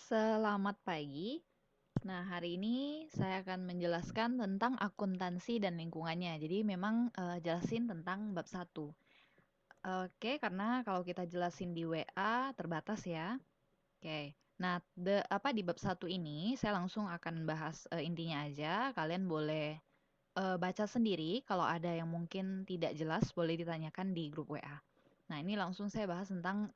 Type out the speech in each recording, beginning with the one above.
Selamat pagi. Nah, hari ini saya akan menjelaskan tentang akuntansi dan lingkungannya. Jadi memang jelasin tentang bab satu. Oke, karena kalau kita jelasin di WA terbatas ya. Oke. Nah, di bab satu ini saya langsung akan bahas intinya aja. Kalian boleh baca sendiri. Kalau ada yang mungkin tidak jelas boleh ditanyakan di grup WA. Nah, ini langsung saya bahas tentang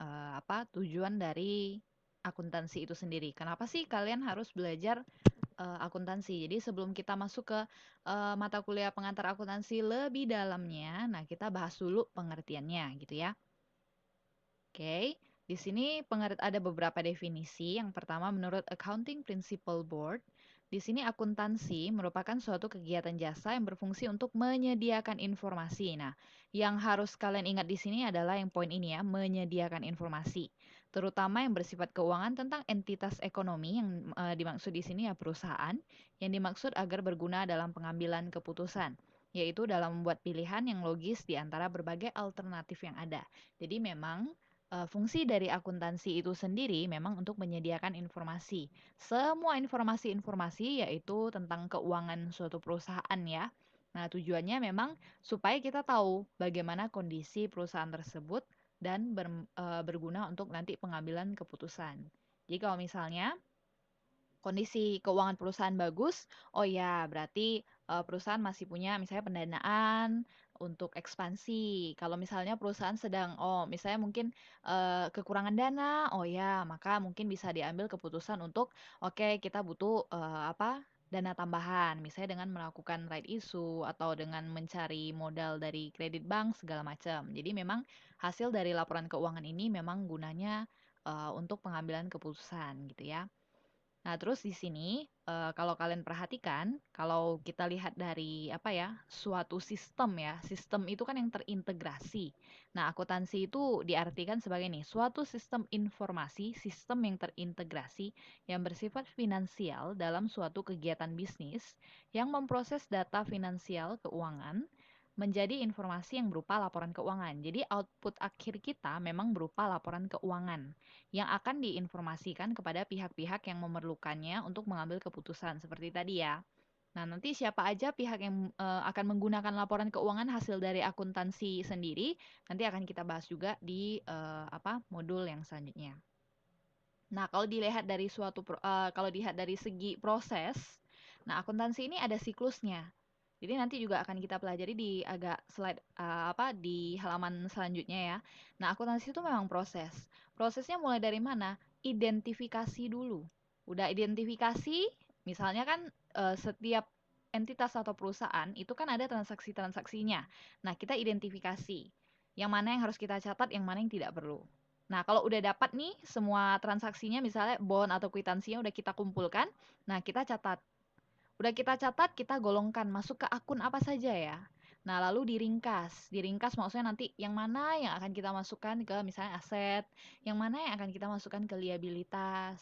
tujuan dari akuntansi itu sendiri. Kenapa sih kalian harus belajar akuntansi? Jadi sebelum kita masuk ke mata kuliah pengantar akuntansi lebih dalamnya, nah kita bahas dulu pengertiannya gitu ya. Oke, di sini ada beberapa definisi. Yang pertama, menurut Accounting Principle Board, di sini akuntansi merupakan suatu kegiatan jasa yang berfungsi untuk menyediakan informasi. Nah, yang harus kalian ingat di sini adalah yang poin ini ya, menyediakan informasi, terutama yang bersifat keuangan tentang entitas ekonomi yang dimaksud di sini ya perusahaan, yang dimaksud agar berguna dalam pengambilan keputusan, yaitu dalam membuat pilihan yang logis di antara berbagai alternatif yang ada. Jadi memang fungsi dari akuntansi itu sendiri memang untuk menyediakan informasi. Semua informasi-informasi yaitu tentang keuangan suatu perusahaan ya. Nah, tujuannya memang supaya kita tahu bagaimana kondisi perusahaan tersebut dan berguna untuk nanti pengambilan keputusan. Jadi kalau misalnya kondisi keuangan perusahaan bagus, oh ya berarti perusahaan masih punya misalnya pendanaan untuk ekspansi. Kalau misalnya perusahaan sedang, oh misalnya mungkin kekurangan dana, oh ya maka mungkin bisa diambil keputusan untuk, oke kita butuh dana tambahan, misalnya dengan melakukan right issue atau dengan mencari modal dari kredit bank segala macam. Jadi memang hasil dari laporan keuangan ini memang gunanya untuk pengambilan keputusan gitu ya. Nah, terus di sini, kalau kalian perhatikan, kalau kita lihat dari suatu sistem ya, sistem itu kan yang terintegrasi. Nah, akuntansi itu diartikan sebagai nih, suatu sistem informasi, sistem yang terintegrasi, yang bersifat finansial dalam suatu kegiatan bisnis, yang memproses data finansial keuangan, menjadi informasi yang berupa laporan keuangan. Jadi output akhir kita memang berupa laporan keuangan yang akan diinformasikan kepada pihak-pihak yang memerlukannya untuk mengambil keputusan seperti tadi ya. Nah, nanti siapa aja pihak yang akan menggunakan laporan keuangan hasil dari akuntansi sendiri, nanti akan kita bahas juga di modul yang selanjutnya. Nah, kalau dilihat dari segi proses, nah akuntansi ini ada siklusnya. Jadi nanti juga akan kita pelajari di agak slide di halaman selanjutnya ya. Nah, akuntansi itu memang proses. Prosesnya mulai dari mana? Identifikasi dulu. Udah identifikasi, misalnya kan setiap entitas atau perusahaan itu kan ada transaksi-transaksinya. Nah, kita identifikasi yang mana yang harus kita catat, yang mana yang tidak perlu. Nah, kalau udah dapat nih semua transaksinya, misalnya bond atau kwitansinya udah kita kumpulkan, nah kita catat. Udah kita catat, kita golongkan masuk ke akun apa saja ya. Nah, lalu diringkas. Diringkas maksudnya nanti yang mana yang akan kita masukkan ke misalnya aset, yang mana yang akan kita masukkan ke liabilitas.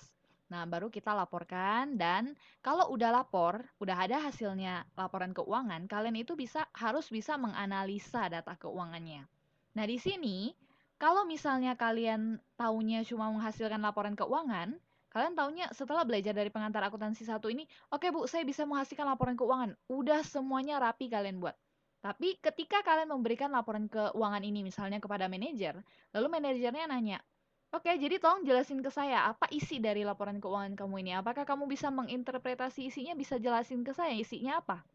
Nah, baru kita laporkan dan kalau udah lapor, udah ada hasilnya laporan keuangan, kalian itu harus bisa menganalisa data keuangannya. Nah, di sini kalau misalnya kalian taunya cuma menghasilkan laporan keuangan, kalian taunya setelah belajar dari pengantar akuntansi satu ini, oke Bu, saya bisa menghasilkan laporan keuangan. Udah semuanya rapi kalian buat. Tapi ketika kalian memberikan laporan keuangan ini misalnya kepada manajer, lalu manajernya nanya, oke, jadi tolong jelasin ke saya, apa isi dari laporan keuangan kamu ini? Apakah kamu bisa menginterpretasi isinya, bisa jelasin ke saya isinya apa?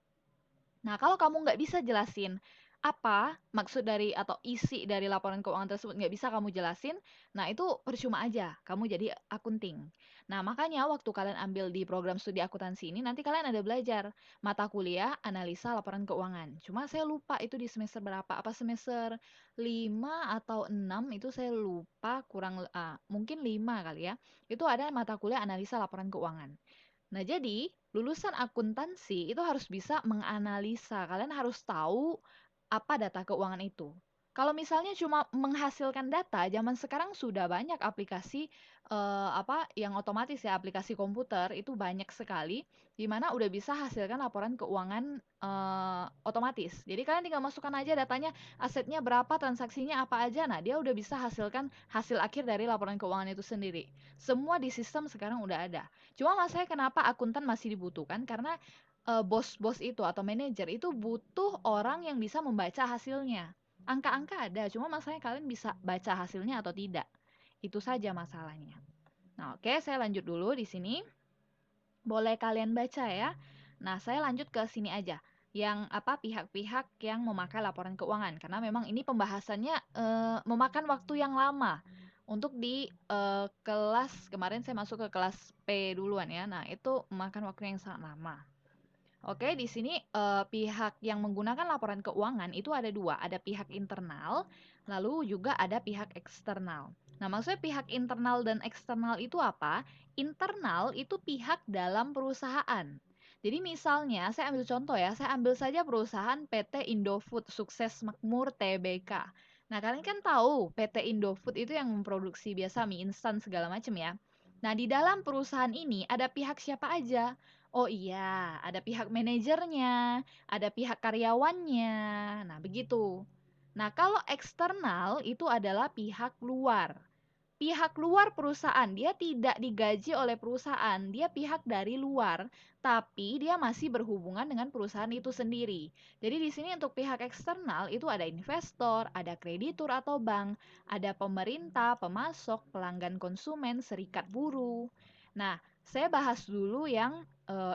Nah, kalau kamu nggak bisa jelasin apa maksud dari atau isi dari laporan keuangan tersebut nggak bisa kamu jelasin, nah itu percuma aja kamu jadi akunting. Nah, makanya waktu kalian ambil di program studi akuntansi ini, nanti kalian ada belajar mata kuliah analisa laporan keuangan. Cuma saya lupa itu di semester berapa, apa semester 5 atau 6 itu saya lupa, mungkin 5 kali ya. Itu ada mata kuliah analisa laporan keuangan. Nah, jadi lulusan akuntansi itu harus bisa menganalisa. Kalian harus tahu apa data keuangan itu. Kalau misalnya cuma menghasilkan data, zaman sekarang sudah banyak aplikasi yang otomatis ya, aplikasi komputer itu banyak sekali di mana udah bisa hasilkan laporan keuangan otomatis. Jadi kalian tinggal masukkan aja datanya, asetnya berapa, transaksinya apa aja. Nah, dia udah bisa hasilkan hasil akhir dari laporan keuangan itu sendiri. Semua di sistem sekarang udah ada. Cuma masalahnya kenapa akuntan masih dibutuhkan? Karena bos-bos itu atau manajer itu butuh orang yang bisa membaca hasilnya. Angka-angka ada, cuma masalahnya kalian bisa baca hasilnya atau tidak. Itu saja masalahnya. Nah, oke, saya lanjut dulu di sini. Boleh kalian baca ya. Nah, saya lanjut ke sini aja. Yang apa pihak-pihak yang memakai laporan keuangan karena memang ini pembahasannya memakan waktu yang lama. Untuk di kelas kemarin saya masuk ke kelas P duluan ya. Nah, itu memakan waktu yang sangat lama. Oke, di sini pihak yang menggunakan laporan keuangan itu ada dua, ada pihak internal, lalu juga ada pihak eksternal. Nah, maksudnya pihak internal dan eksternal itu apa? Internal itu pihak dalam perusahaan. Jadi misalnya, saya ambil contoh ya, saya ambil saja perusahaan PT Indofood Sukses Makmur Tbk. Nah, kalian kan tahu PT Indofood itu yang memproduksi biasa mie instan segala macam ya. Nah, di dalam perusahaan ini ada pihak siapa aja? Oh iya, ada pihak manajernya, ada pihak karyawannya. Nah, begitu. Nah, kalau eksternal itu adalah pihak luar. Pihak luar perusahaan, dia tidak digaji oleh perusahaan, dia pihak dari luar, tapi dia masih berhubungan dengan perusahaan itu sendiri. Jadi di sini untuk pihak eksternal itu ada investor, ada kreditur atau bank, ada pemerintah, pemasok, pelanggan konsumen, serikat buruh. Nah, saya bahas dulu yang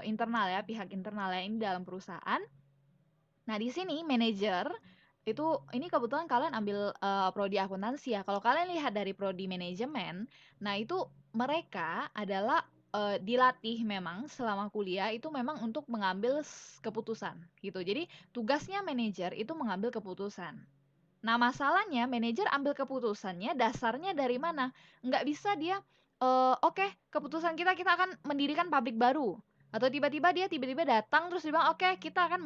internal ya, pihak internal yang ini dalam perusahaan. Nah, di sini manajer itu ini kebetulan kalian ambil prodi akuntansi ya. Kalau kalian lihat dari prodi manajemen, nah itu mereka adalah dilatih memang selama kuliah itu memang untuk mengambil keputusan gitu. Jadi tugasnya manajer itu mengambil keputusan. Nah, masalahnya manajer ambil keputusannya dasarnya dari mana? Nggak bisa dia, oke, keputusan kita akan mendirikan pabrik baru. Atau tiba-tiba dia tiba-tiba datang terus dia bilang, oke, kita akan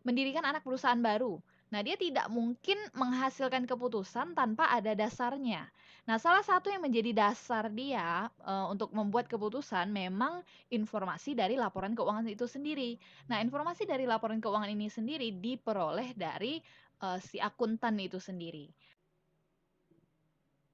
mendirikan anak perusahaan baru. Nah, dia tidak mungkin menghasilkan keputusan tanpa ada dasarnya. Nah, salah satu yang menjadi dasar dia untuk membuat keputusan memang informasi dari laporan keuangan itu sendiri. Nah, informasi dari laporan keuangan ini sendiri diperoleh dari si akuntan itu sendiri.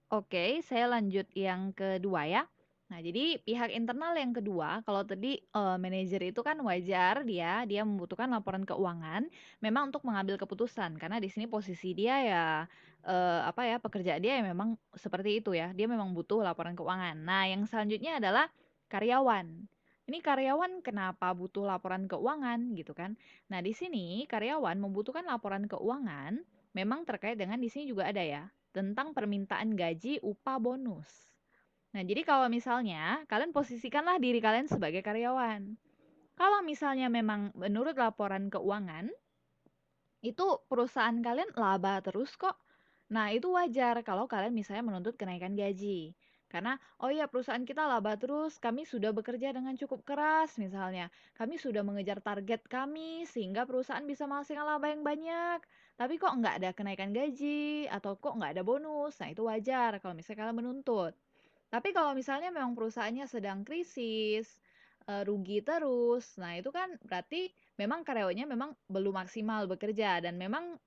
Oke, saya lanjut yang kedua ya. Nah, jadi pihak internal yang kedua, kalau tadi manajer itu kan wajar dia membutuhkan laporan keuangan memang untuk mengambil keputusan karena di sini posisi dia ya pekerjaan dia ya memang seperti itu ya. Dia memang butuh laporan keuangan. Nah, yang selanjutnya adalah karyawan. Ini karyawan kenapa butuh laporan keuangan gitu kan? Nah, di sini karyawan membutuhkan laporan keuangan memang terkait dengan di sini juga ada ya tentang permintaan gaji, upah, bonus. Nah, jadi kalau misalnya kalian posisikanlah diri kalian sebagai karyawan. Kalau misalnya memang menurut laporan keuangan, itu perusahaan kalian laba terus kok. Nah, itu wajar kalau kalian misalnya menuntut kenaikan gaji. Karena, oh iya perusahaan kita laba terus, kami sudah bekerja dengan cukup keras misalnya. Kami sudah mengejar target kami sehingga perusahaan bisa menghasilkan laba yang banyak. Tapi kok nggak ada kenaikan gaji atau kok nggak ada bonus. Nah, itu wajar kalau misalnya kalian menuntut. Tapi kalau misalnya memang perusahaannya sedang krisis, rugi terus, nah itu kan berarti memang karyawannya memang belum maksimal bekerja dan memang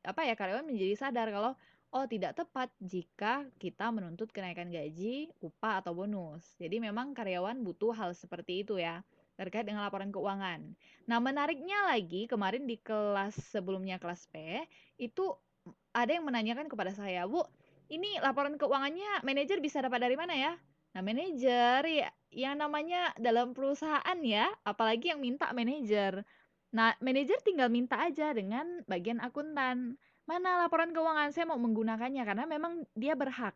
karyawan menjadi sadar kalau oh tidak tepat jika kita menuntut kenaikan gaji, upah atau bonus. Jadi memang karyawan butuh hal seperti itu ya terkait dengan laporan keuangan. Nah, menariknya lagi kemarin di kelas sebelumnya kelas P itu ada yang menanyakan kepada saya, "Bu, ini laporan keuangannya manajer bisa dapat dari mana ya?" Nah, manajer ya yang namanya dalam perusahaan ya, apalagi yang minta manajer. Nah, manajer tinggal minta aja dengan bagian akuntan. Mana laporan keuangan saya mau menggunakannya karena memang dia berhak.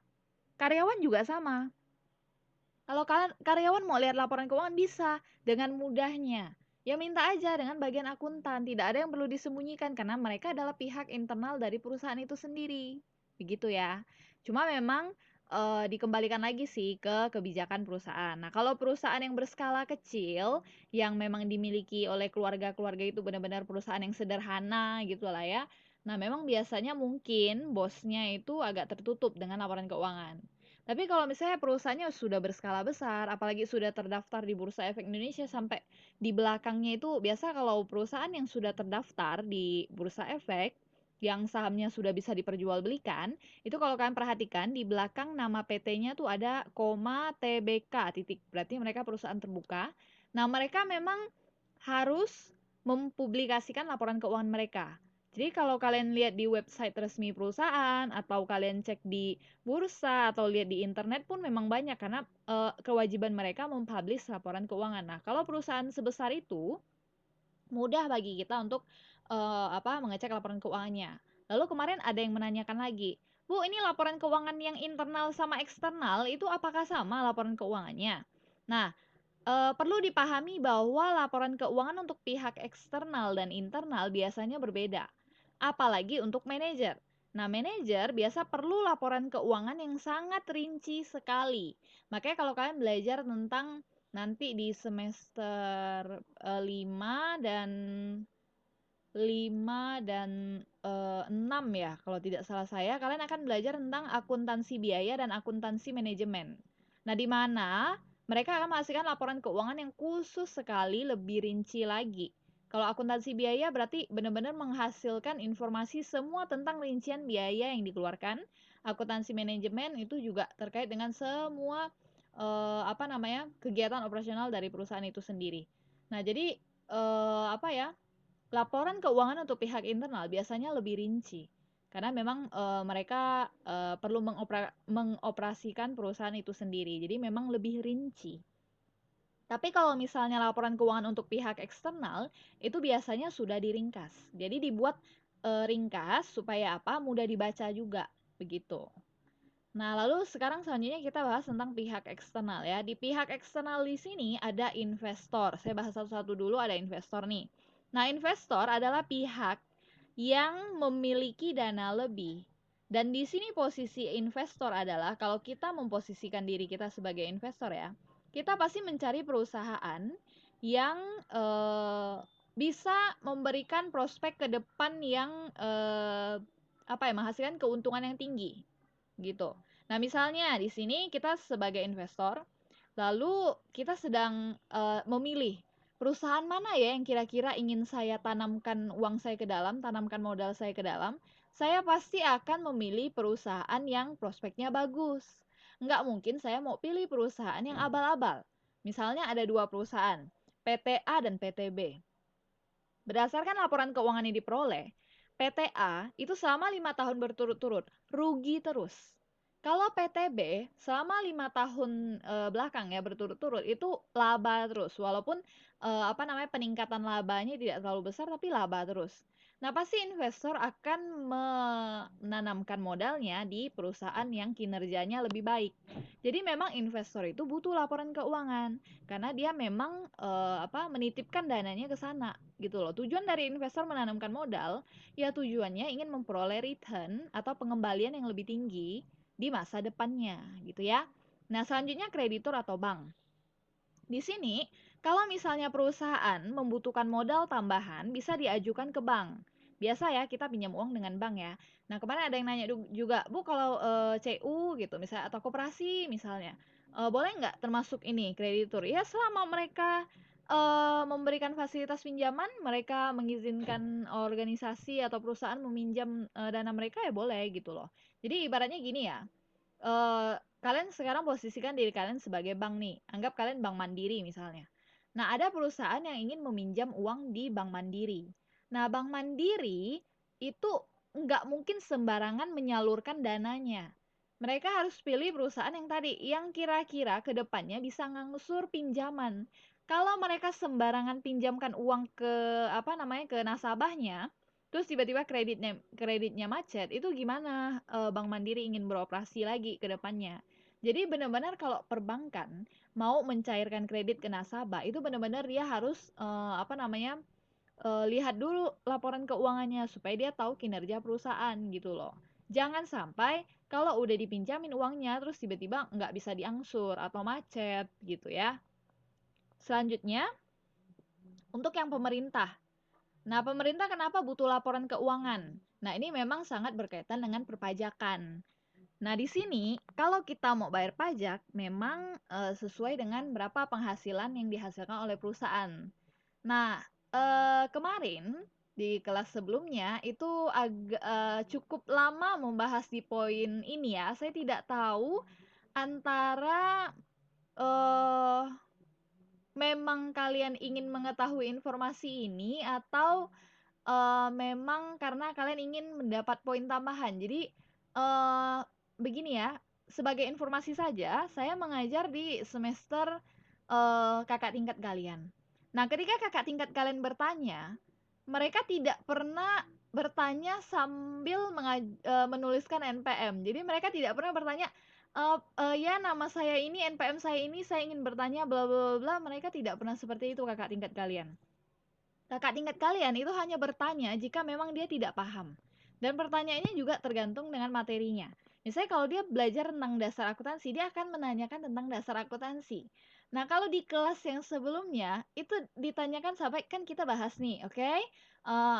Karyawan juga sama. Kalau kalian karyawan mau lihat laporan keuangan bisa dengan mudahnya. Ya minta aja dengan bagian akuntan, tidak ada yang perlu disembunyikan karena mereka adalah pihak internal dari perusahaan itu sendiri. Begitu ya. Cuma memang dikembalikan lagi sih ke kebijakan perusahaan. Nah, kalau perusahaan yang berskala kecil yang memang dimiliki oleh keluarga-keluarga itu benar-benar perusahaan yang sederhana gitu lah ya. Nah, memang biasanya mungkin bosnya itu agak tertutup dengan laporan keuangan. Tapi kalau misalnya perusahaannya sudah berskala besar, apalagi sudah terdaftar di Bursa Efek Indonesia sampai di belakangnya itu biasa kalau perusahaan yang sudah terdaftar di Bursa Efek yang sahamnya sudah bisa diperjualbelikan, itu kalau kalian perhatikan di belakang nama PT-nya tuh ada koma TBK titik. Berarti mereka perusahaan terbuka. Nah, mereka memang harus mempublikasikan laporan keuangan mereka. Jadi kalau kalian lihat di website resmi perusahaan atau kalian cek di bursa atau lihat di internet pun memang banyak karena kewajiban mereka mempublish laporan keuangan. Nah, kalau perusahaan sebesar itu mudah bagi kita untuk mengecek laporan keuangannya. Lalu kemarin ada yang menanyakan lagi, Bu, ini laporan keuangan yang internal sama eksternal itu apakah sama laporan keuangannya? Nah, perlu dipahami bahwa laporan keuangan untuk pihak eksternal dan internal biasanya berbeda, apalagi untuk manajer. Nah, manajer biasa perlu laporan keuangan yang sangat rinci sekali. Makanya kalau kalian belajar tentang nanti di semester 5 dan 6 ya, kalau tidak salah saya, kalian akan belajar tentang akuntansi biaya dan akuntansi manajemen. Nah, di mana mereka akan menghasilkan laporan keuangan yang khusus sekali, lebih rinci lagi. Kalau akuntansi biaya berarti benar-benar menghasilkan informasi semua tentang rincian biaya yang dikeluarkan. Akuntansi manajemen itu juga terkait dengan semua kegiatan operasional dari perusahaan itu sendiri. Nah, jadi laporan keuangan untuk pihak internal biasanya lebih rinci, karena memang mereka perlu mengoperasikan perusahaan itu sendiri, jadi memang lebih rinci. Tapi kalau misalnya laporan keuangan untuk pihak eksternal, itu biasanya sudah diringkas. Jadi dibuat ringkas supaya apa? Mudah dibaca juga, begitu. Nah, lalu sekarang selanjutnya kita bahas tentang pihak eksternal ya. Di pihak eksternal di sini ada investor. Saya bahas satu-satu dulu, ada investor nih. Nah, investor adalah pihak yang memiliki dana lebih. Dan di sini posisi investor adalah kalau kita memposisikan diri kita sebagai investor ya, kita pasti mencari perusahaan yang bisa memberikan prospek ke depan yang menghasilkan keuntungan yang tinggi gitu. Nah, misalnya di sini kita sebagai investor, lalu kita sedang memilih perusahaan mana ya yang kira-kira ingin saya tanamkan uang saya ke dalam, tanamkan modal saya ke dalam. Saya pasti akan memilih perusahaan yang prospeknya bagus. Nggak mungkin saya mau pilih perusahaan yang abal-abal. Misalnya ada dua perusahaan, PT A dan PT B. Berdasarkan laporan keuangan yang diperoleh, PT A itu selama 5 tahun berturut-turut rugi terus. Kalau PT B selama 5 tahun belakang ya berturut-turut itu laba terus, walaupun peningkatan labanya tidak terlalu besar tapi laba terus. Nah, pasti investor akan menanamkan modalnya di perusahaan yang kinerjanya lebih baik. Jadi memang investor itu butuh laporan keuangan karena dia memang menitipkan dananya ke sana gitu loh. Tujuan dari investor menanamkan modal ya tujuannya ingin memperoleh return atau pengembalian yang lebih tinggi di masa depannya gitu ya. Nah, selanjutnya kreditur atau bank. Di sini, kalau misalnya perusahaan membutuhkan modal tambahan, bisa diajukan ke bank. Biasa ya, kita pinjam uang dengan bank ya. Nah, kemarin ada yang nanya juga, Bu, kalau CU gitu, misalnya atau koperasi misalnya, boleh nggak termasuk ini kreditur? Ya, selama mereka memberikan fasilitas pinjaman, mereka mengizinkan organisasi atau perusahaan meminjam dana mereka ya boleh gitu loh. Jadi ibaratnya gini ya, kalian sekarang posisikan diri kalian sebagai bank nih. Anggap kalian Bank Mandiri misalnya. Nah, ada perusahaan yang ingin meminjam uang di Bank Mandiri. Nah, Bank Mandiri itu nggak mungkin sembarangan menyalurkan dananya. Mereka harus pilih perusahaan yang tadi, yang kira-kira ke depannya bisa ngangsur pinjaman. Kalau mereka sembarangan pinjamkan uang ke ke nasabahnya, terus tiba-tiba kreditnya macet, itu gimana Bank Mandiri ingin beroperasi lagi ke depannya. Jadi benar-benar kalau perbankan mau mencairkan kredit ke nasabah, itu benar-benar dia harus lihat dulu laporan keuangannya supaya dia tahu kinerja perusahaan gitu loh. Jangan sampai kalau udah dipinjamin uangnya terus tiba-tiba nggak bisa diangsur atau macet gitu ya. Selanjutnya, untuk yang pemerintah. Nah, pemerintah kenapa butuh laporan keuangan? Nah, ini memang sangat berkaitan dengan perpajakan. Nah, di sini kalau kita mau bayar pajak memang sesuai dengan berapa penghasilan yang dihasilkan oleh perusahaan. Nah, kemarin di kelas sebelumnya itu cukup lama membahas di poin ini ya. Saya tidak tahu antara eh memang kalian ingin mengetahui informasi ini atau memang karena kalian ingin mendapat poin tambahan. Jadi, begini ya, sebagai informasi saja, saya mengajar di semester, kakak tingkat kalian. Nah, ketika kakak tingkat kalian bertanya, mereka tidak pernah bertanya sambil menuliskan NPM. Jadi mereka tidak pernah bertanya, "Ya, nama saya ini, NPM saya ingin bertanya bla bla bla." Mereka tidak pernah seperti itu kakak tingkat kalian. Kakak tingkat kalian itu hanya bertanya jika memang dia tidak paham. Dan pertanyaannya juga tergantung dengan materinya. Misalnya kalau dia belajar tentang dasar akuntansi, dia akan menanyakan tentang dasar akuntansi. Nah, kalau di kelas yang sebelumnya, itu ditanyakan sampai kan kita bahas nih, oke?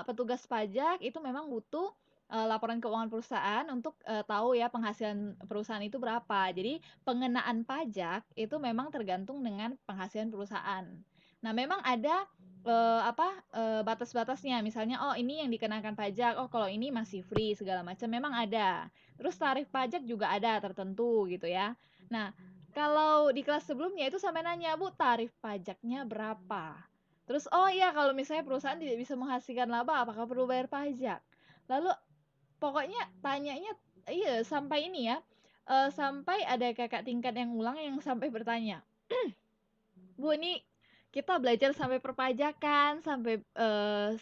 Petugas pajak itu memang butuh laporan keuangan perusahaan untuk tahu ya penghasilan perusahaan itu berapa. Jadi, pengenaan pajak itu memang tergantung dengan penghasilan perusahaan. Nah, memang ada batas-batasnya. Misalnya, oh ini yang dikenakan pajak, oh kalau ini masih free segala macam memang ada. Terus tarif pajak juga ada tertentu gitu ya. Nah, kalau di kelas sebelumnya itu sampai nanya, "Bu, tarif pajaknya berapa?" Terus, oh iya kalau misalnya perusahaan tidak bisa menghasilkan laba, apakah perlu bayar pajak? Lalu pokoknya tanyanya iya sampai ini ya, sampai ada kakak tingkat yang ulang yang sampai bertanya, "Bu, ini kita belajar sampai perpajakan, sampai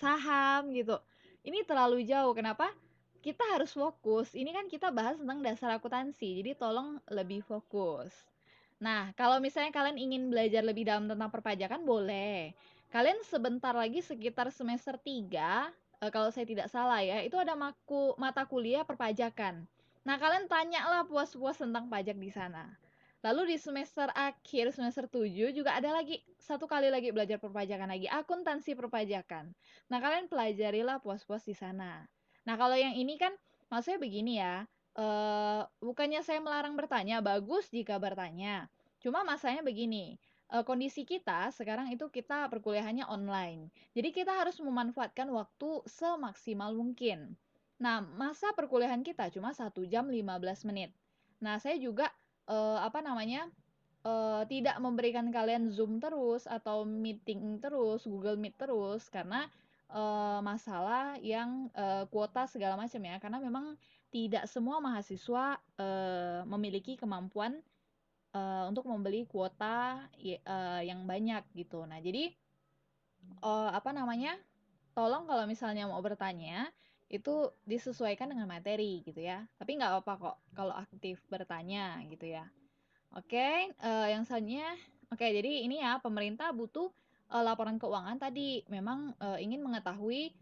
saham gitu. Ini terlalu jauh. Kenapa? Kita harus fokus. Ini kan kita bahas tentang dasar akuntansi. Jadi tolong lebih fokus." Nah, kalau misalnya kalian ingin belajar lebih dalam tentang perpajakan boleh. Kalian sebentar lagi sekitar semester 3, kalau saya tidak salah ya, itu ada mata kuliah perpajakan. Nah, kalian tanyalah puas-puas tentang pajak di sana. Lalu di semester akhir, semester 7 juga ada lagi, satu kali lagi belajar perpajakan lagi, akuntansi perpajakan. Nah, kalian pelajarilah puas-puas di sana. Nah, kalau yang ini kan, maksudnya begini ya, bukannya saya melarang bertanya, bagus jika bertanya. Cuma masanya begini, kondisi kita sekarang itu kita perkuliahannya online. Jadi kita harus memanfaatkan waktu semaksimal mungkin. Nah, masa perkuliahan kita cuma 1 jam 15 menit. Nah, saya juga apa namanya, tidak memberikan kalian Zoom terus atau meeting terus, Google Meet terus karena masalah yang kuota segala macam ya. Karena memang tidak semua mahasiswa memiliki kemampuan untuk membeli kuota yang banyak gitu. Nah, jadi apa namanya? Tolong kalau misalnya mau bertanya itu disesuaikan dengan materi gitu ya. Tapi nggak apa-apa kok kalau aktif bertanya gitu ya. Oke, yang selanjutnya oke, jadi ini ya, pemerintah butuh, laporan keuangan tadi. Memang, ingin mengetahui,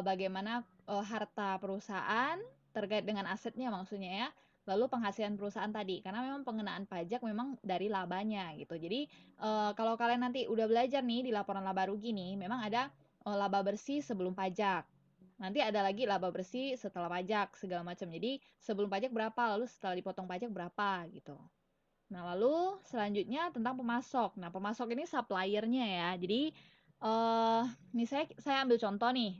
bagaimana, harta perusahaan terkait dengan asetnya maksudnya ya, lalu penghasilan perusahaan tadi. Karena memang pengenaan pajak memang dari labanya gitu. Jadi, kalau kalian nanti udah belajar nih di laporan laba rugi nih, memang ada, laba bersih sebelum pajak. Nanti ada lagi laba bersih setelah pajak segala macam. Jadi, sebelum pajak berapa, lalu setelah dipotong pajak berapa gitu. Nah, lalu selanjutnya tentang pemasok. Nah, pemasok ini suppliernya ya. Jadi, misalnya saya ambil contoh nih,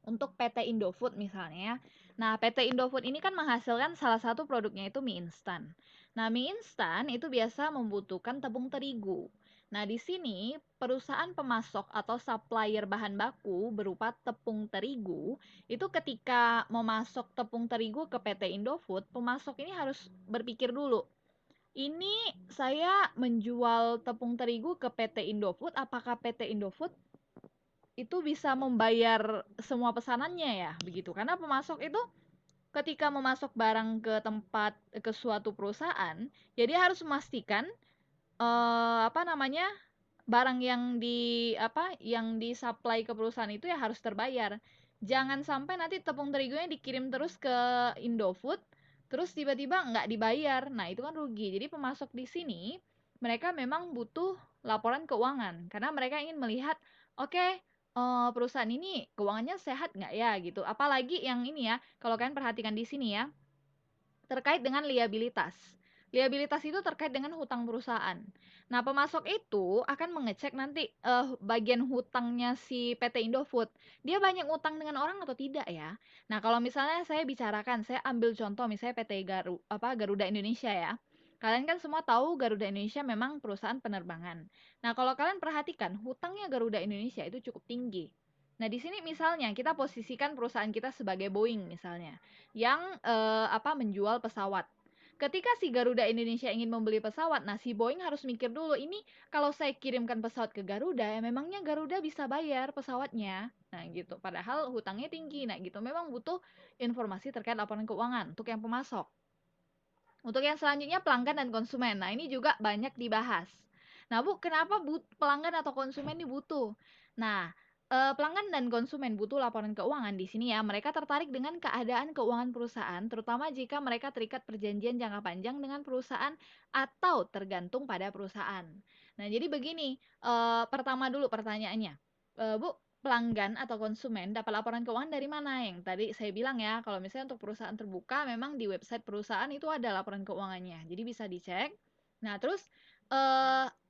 untuk PT Indofood misalnya ya. Nah, PT Indofood ini kan menghasilkan salah satu produknya itu mie instan. Nah, mie instan itu biasa membutuhkan tepung terigu. Nah, di sini perusahaan pemasok atau supplier bahan baku berupa tepung terigu itu ketika memasok tepung terigu ke PT Indofood, pemasok ini harus berpikir dulu, ini saya menjual tepung terigu ke PT Indofood, apakah PT Indofood itu bisa membayar semua pesanannya ya, begitu. Karena pemasok itu ketika memasok barang ke tempat ke suatu perusahaan, ya dia harus memastikan apa namanya, barang yang yang disuplai ke perusahaan itu ya harus terbayar. Jangan sampai nanti tepung terigunya dikirim terus ke Indofood, terus tiba-tiba nggak dibayar. Nah, itu kan rugi. Jadi pemasok di sini mereka memang butuh laporan keuangan karena mereka ingin melihat, oke, perusahaan ini keuangannya sehat nggak ya gitu. Apalagi yang ini ya, kalau kalian perhatikan di sini ya, terkait dengan liabilitas. Liabilitas itu terkait dengan hutang perusahaan. Nah, pemasok itu akan mengecek nanti bagian hutangnya si PT Indofood. Dia banyak utang dengan orang atau tidak ya. Nah, kalau misalnya saya bicarakan, saya ambil contoh misalnya PT Garuda Indonesia ya. Kalian kan semua tahu Garuda Indonesia memang perusahaan penerbangan. Nah, kalau kalian perhatikan, hutangnya Garuda Indonesia itu cukup tinggi. Nah, di sini misalnya kita posisikan perusahaan kita sebagai Boeing misalnya yang menjual pesawat. Ketika si Garuda Indonesia ingin membeli pesawat, nah si Boeing harus mikir dulu, ini kalau saya kirimkan pesawat ke Garuda, ya memangnya Garuda bisa bayar pesawatnya? Nah gitu, padahal hutangnya tinggi. Nah gitu, memang butuh informasi terkait laporan keuangan untuk yang pemasok. Untuk yang selanjutnya pelanggan dan konsumen. Nah, ini juga banyak dibahas. Nah, Bu, kenapa pelanggan atau konsumen ini butuh? Nah, pelanggan dan konsumen butuh laporan keuangan di sini ya. Mereka tertarik dengan keadaan keuangan perusahaan, terutama jika mereka terikat perjanjian jangka panjang dengan perusahaan atau tergantung pada perusahaan. Nah, jadi begini, pertama dulu pertanyaannya. Bu, pelanggan atau konsumen dapat laporan keuangan dari mana? Yang tadi saya bilang ya, kalau misalnya untuk perusahaan terbuka, memang di website perusahaan itu ada laporan keuangannya, jadi bisa dicek. Nah, terus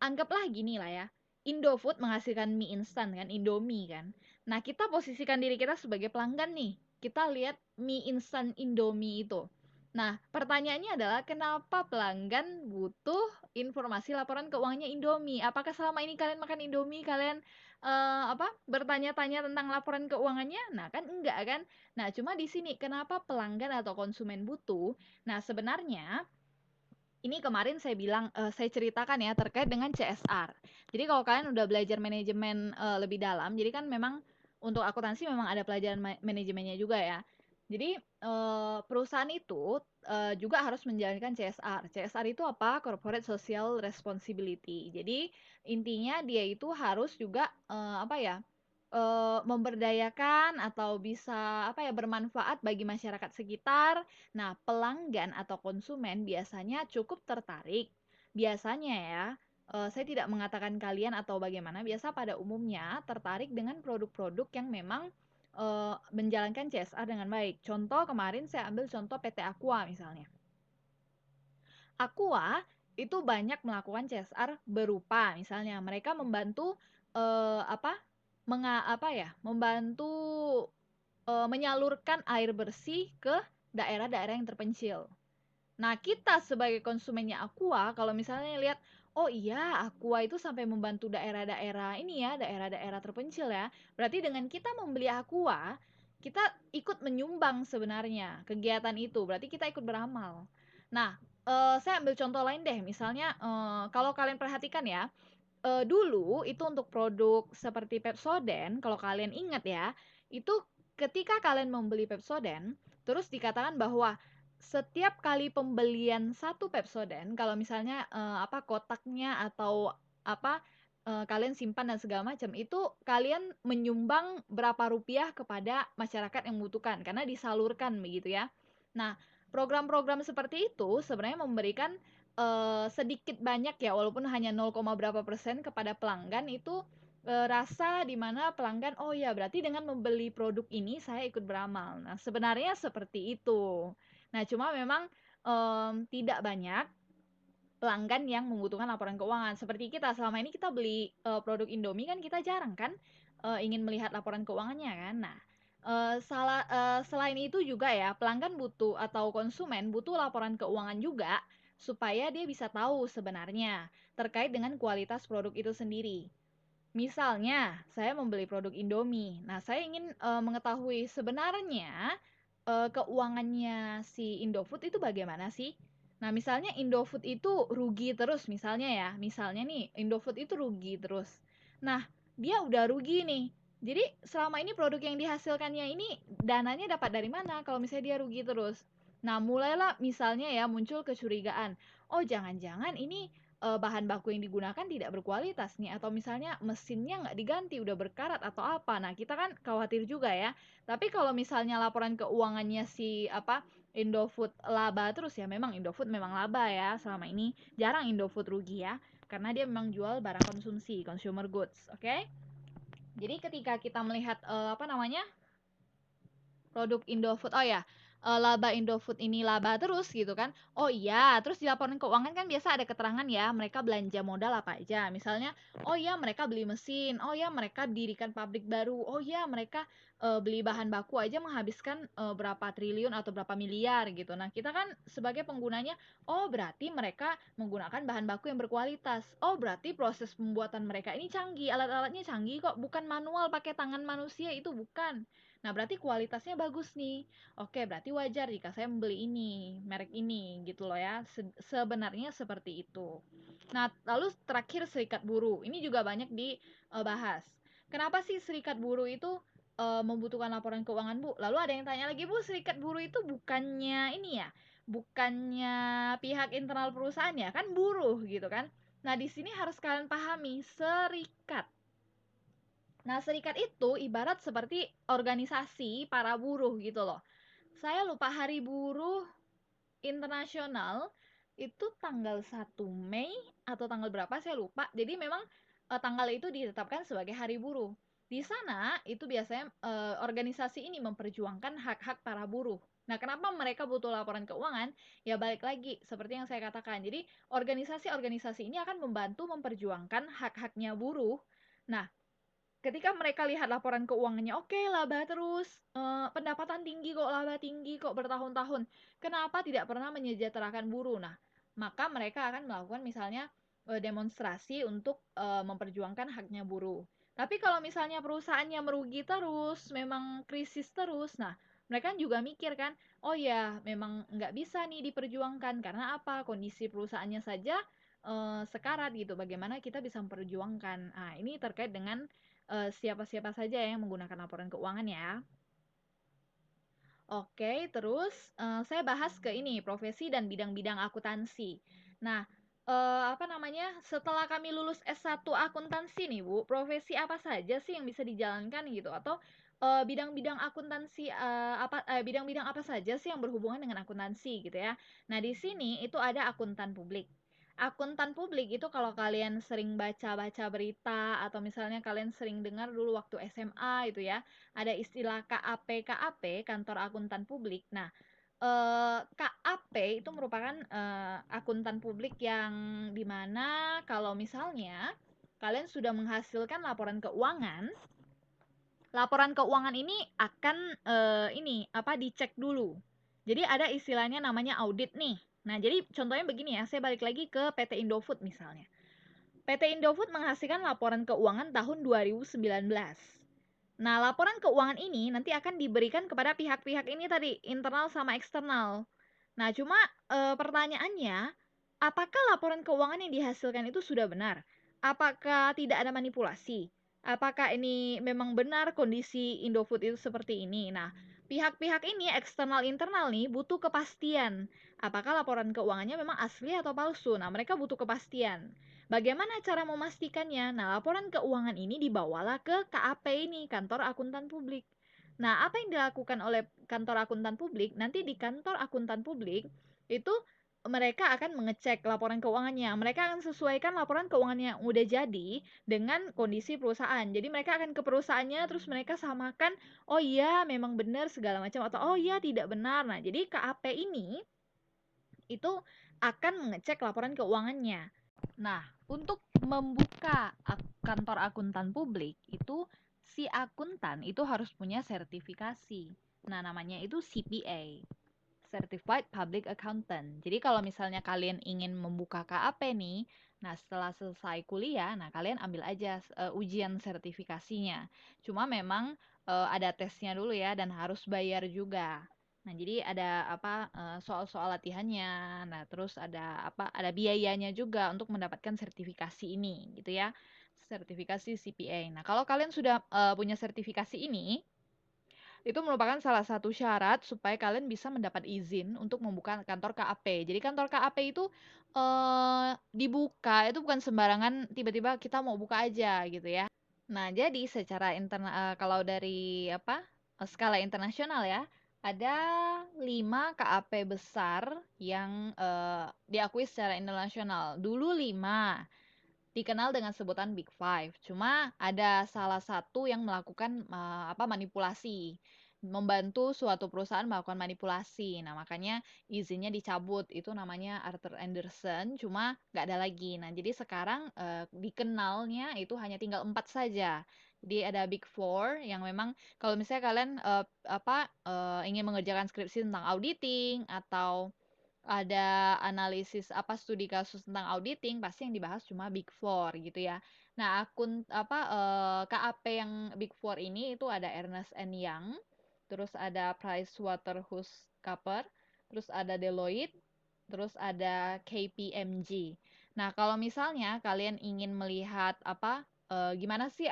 anggaplah gini lah ya, Indofood menghasilkan mie instan kan, Indomie kan. Nah, kita posisikan diri kita sebagai pelanggan nih. Kita lihat mie instan Indomie itu. Nah, pertanyaannya adalah kenapa pelanggan butuh informasi laporan keuangannya Indomie? Apakah selama ini kalian makan Indomie, kalian bertanya-tanya tentang laporan keuangannya? Nah, kan enggak kan? Nah, cuma di sini kenapa pelanggan atau konsumen butuh? Nah, sebenarnya ini kemarin saya bilang, saya ceritakan ya terkait dengan CSR. Jadi kalau kalian udah belajar manajemen lebih dalam, jadi kan memang untuk akuntansi memang ada pelajaran manajemennya juga ya. Jadi perusahaan itu juga harus menjalankan CSR. CSR itu apa? Corporate Social Responsibility. Jadi intinya dia itu harus juga memberdayakan atau bisa bermanfaat bagi masyarakat sekitar. Nah, pelanggan atau konsumen biasanya cukup tertarik. Biasanya ya, saya tidak mengatakan kalian atau bagaimana, biasa pada umumnya tertarik dengan produk-produk yang memang menjalankan CSR dengan baik. Contoh kemarin saya ambil contoh PT Aqua misalnya. Aqua itu banyak melakukan CSR berupa misalnya mereka membantu eh, apa membantu menyalurkan air bersih ke daerah-daerah yang terpencil. Nah, kita sebagai konsumennya Aqua, kalau misalnya lihat, oh iya, Aqua itu sampai membantu daerah-daerah ini ya, daerah-daerah terpencil ya. Berarti dengan kita membeli Aqua, kita ikut menyumbang sebenarnya kegiatan itu. Berarti kita ikut beramal. Nah, saya ambil contoh lain deh. Misalnya, kalau kalian perhatikan ya, dulu itu untuk produk seperti Pepsodent, kalau kalian ingat ya, itu ketika kalian membeli Pepsodent, terus dikatakan bahwa setiap kali pembelian satu Pepsodent, kalau misalnya kotaknya atau kalian simpan dan segala macam, itu kalian menyumbang berapa rupiah kepada masyarakat yang membutuhkan karena disalurkan begitu ya. Nah, program-program seperti itu sebenarnya memberikan sedikit banyak ya, walaupun hanya 0, berapa persen kepada pelanggan itu rasa di mana pelanggan, oh ya berarti dengan membeli produk ini saya ikut beramal. Nah, sebenarnya seperti itu. Nah, cuma memang tidak banyak pelanggan yang membutuhkan laporan keuangan. Seperti kita selama ini kita beli produk Indomie kan kita jarang kan ingin melihat laporan keuangannya kan. Nah, selain itu juga ya, pelanggan butuh atau konsumen butuh laporan keuangan juga supaya dia bisa tahu sebenarnya terkait dengan kualitas produk itu sendiri. Misalnya, saya membeli produk Indomie. Nah, saya ingin mengetahui sebenarnya keuangannya si Indofood itu bagaimana sih? Nah, misalnya Indofood itu rugi terus, misalnya ya. Misalnya nih, Indofood itu rugi terus. Nah, dia udah rugi nih. Jadi, selama ini produk yang dihasilkannya ini dananya dapat dari mana kalau misalnya dia rugi terus? Nah, mulailah misalnya ya muncul kecurigaan. Oh, jangan-jangan ini bahan baku yang digunakan tidak berkualitas nih, atau misalnya mesinnya nggak diganti udah berkarat atau apa. Nah, kita kan khawatir juga ya. Tapi kalau misalnya laporan keuangannya si Indofood laba terus, ya memang Indofood memang laba ya selama ini, jarang Indofood rugi ya, karena dia memang jual barang konsumsi, consumer goods, oke? Jadi ketika kita melihat apa namanya produk Indofood, oh ya, laba Indofood ini laba terus gitu kan. Oh iya, terus di laporan keuangan kan biasa ada keterangan ya, mereka belanja modal apa aja. Misalnya, oh ya mereka beli mesin, oh ya mereka dirikan pabrik baru, oh ya mereka beli bahan baku aja menghabiskan berapa triliun atau berapa miliar gitu. Nah, kita kan sebagai penggunanya, oh berarti mereka menggunakan bahan baku yang berkualitas. Oh berarti proses pembuatan mereka ini canggih, alat-alatnya canggih kok, bukan manual pakai tangan manusia, itu bukan. Nah, berarti kualitasnya bagus nih. Oke, berarti wajar jika saya membeli ini, merek ini, gitu loh ya. Sebenarnya seperti itu. Nah, lalu terakhir serikat buruh. Ini juga banyak dibahas. Kenapa sih serikat buruh itu membutuhkan laporan keuangan, Bu? Lalu ada yang tanya lagi, Bu, serikat buruh itu bukannya ini ya, bukannya pihak internal perusahaan ya, kan buruh gitu kan. Nah, di sini harus kalian pahami, serikat. Nah, serikat itu ibarat seperti organisasi para buruh gitu loh. Saya lupa hari buruh internasional itu tanggal 1 Mei atau tanggal berapa saya lupa. Jadi memang tanggal itu ditetapkan sebagai hari buruh. Di sana itu biasanya organisasi ini memperjuangkan hak-hak para buruh. Nah, kenapa mereka butuh laporan keuangan? Ya balik lagi seperti yang saya katakan. Jadi organisasi-organisasi ini akan membantu memperjuangkan hak-haknya buruh. Nah, ketika mereka lihat laporan keuangannya, oke, laba terus, pendapatan tinggi kok, laba tinggi kok bertahun-tahun. Kenapa tidak pernah menyejahterakan buruh? Nah, maka mereka akan melakukan misalnya demonstrasi untuk memperjuangkan haknya buruh. Tapi kalau misalnya perusahaannya merugi terus, memang krisis terus, nah mereka juga mikir kan, oh ya memang nggak bisa nih diperjuangkan karena apa? Kondisi perusahaannya saja sekarat gitu. Bagaimana kita bisa memperjuangkan? Nah, ini terkait dengan siapa-siapa saja yang menggunakan laporan keuangan ya. Oke, terus saya bahas ke ini profesi dan bidang-bidang akuntansi. Nah, apa namanya? Setelah kami lulus S1 akuntansi nih, Bu, profesi apa saja sih yang bisa dijalankan gitu atau bidang-bidang akuntansi bidang-bidang apa saja sih yang berhubungan dengan akuntansi gitu ya. Nah, di sini itu ada akuntan publik. Akuntan publik itu kalau kalian sering baca-baca berita atau misalnya kalian sering dengar dulu waktu SMA itu ya, ada istilah KAP KAP, kantor akuntan publik. Nah, KAP itu merupakan akuntan publik yang dimana kalau misalnya kalian sudah menghasilkan laporan keuangan ini akan ini apa dicek dulu. Jadi ada istilahnya namanya audit nih. Nah, jadi contohnya begini ya, saya balik lagi ke PT Indofood misalnya. PT Indofood menghasilkan laporan keuangan tahun 2019. Nah, laporan keuangan ini nanti akan diberikan kepada pihak-pihak ini tadi, internal sama eksternal. Nah, cuma pertanyaannya, apakah laporan keuangan yang dihasilkan itu sudah benar? Apakah tidak ada manipulasi? Apakah ini memang benar kondisi Indofood itu seperti ini? Nah, pihak-pihak ini eksternal internal nih butuh kepastian. Apakah laporan keuangannya memang asli atau palsu? Nah, mereka butuh kepastian. Bagaimana cara memastikannya? Nah, laporan keuangan ini dibawalah ke KAP ini, kantor akuntan publik. Nah, apa yang dilakukan oleh kantor akuntan publik? Nanti di kantor akuntan publik itu mereka akan mengecek laporan keuangannya. Mereka akan sesuaikan laporan keuangannya yang udah jadi dengan kondisi perusahaan. Jadi mereka akan ke perusahaannya terus mereka samakan, oh iya memang benar segala macam atau oh iya tidak benar. Nah, jadi KAP ini itu akan mengecek laporan keuangannya. Nah, untuk membuka kantor akuntan publik itu si akuntan itu harus punya sertifikasi. Nah, namanya itu CPA, Certified Public Accountant. Jadi kalau misalnya kalian ingin membuka KAP nih, nah setelah selesai kuliah, nah kalian ambil aja ujian sertifikasinya. Cuma memang ada tesnya dulu ya dan harus bayar juga. Nah, jadi ada apa soal-soal latihannya. Nah, terus ada apa? Ada biayanya juga untuk mendapatkan sertifikasi ini, gitu ya. Sertifikasi CPA. Nah, kalau kalian sudah punya sertifikasi ini, itu merupakan salah satu syarat supaya kalian bisa mendapat izin untuk membuka kantor KAP. Jadi kantor KAP itu dibuka itu bukan sembarangan tiba-tiba kita mau buka aja gitu ya. Nah, jadi secara internal kalau dari apa skala internasional ya, ada 5 KAP besar yang diakui secara internasional. Dulu 5. dikenal dengan sebutan Big Five. Cuma ada salah satu yang melakukan manipulasi, membantu suatu perusahaan melakukan manipulasi. Nah, makanya izinnya dicabut. Itu namanya Arthur Andersen, cuma nggak ada lagi. Nah, jadi sekarang dikenalnya itu hanya tinggal 4 saja. Jadi ada Big Four yang memang kalau misalnya kalian ingin mengerjakan skripsi tentang auditing atau ada analisis studi kasus tentang auditing, pasti yang dibahas cuma Big Four gitu ya. Nah, KAP yang Big Four ini itu ada Ernst and Young, terus ada PricewaterhouseCoopers, terus ada Deloitte, terus ada KPMG. Nah, kalau misalnya kalian ingin melihat gimana sih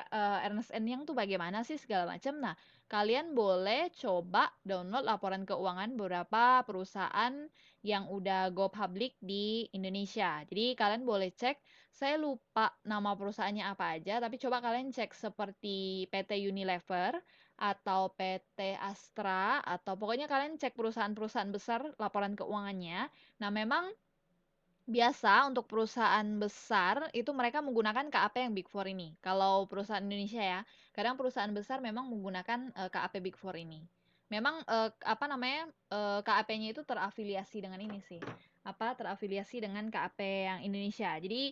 Ernst and Young tuh bagaimana sih segala macam. Nah, kalian boleh coba download laporan keuangan beberapa perusahaan yang udah go public di Indonesia. Jadi kalian boleh cek, saya lupa nama perusahaannya apa aja, tapi coba kalian cek seperti PT Unilever atau PT Astra atau pokoknya kalian cek perusahaan-perusahaan besar laporan keuangannya. Nah, memang biasa untuk perusahaan besar itu mereka menggunakan KAP yang Big Four ini. Kalau perusahaan Indonesia ya, kadang perusahaan besar memang menggunakan KAP Big Four ini. Memang KAP-nya itu terafiliasi dengan ini sih. Terafiliasi dengan KAP yang Indonesia. Jadi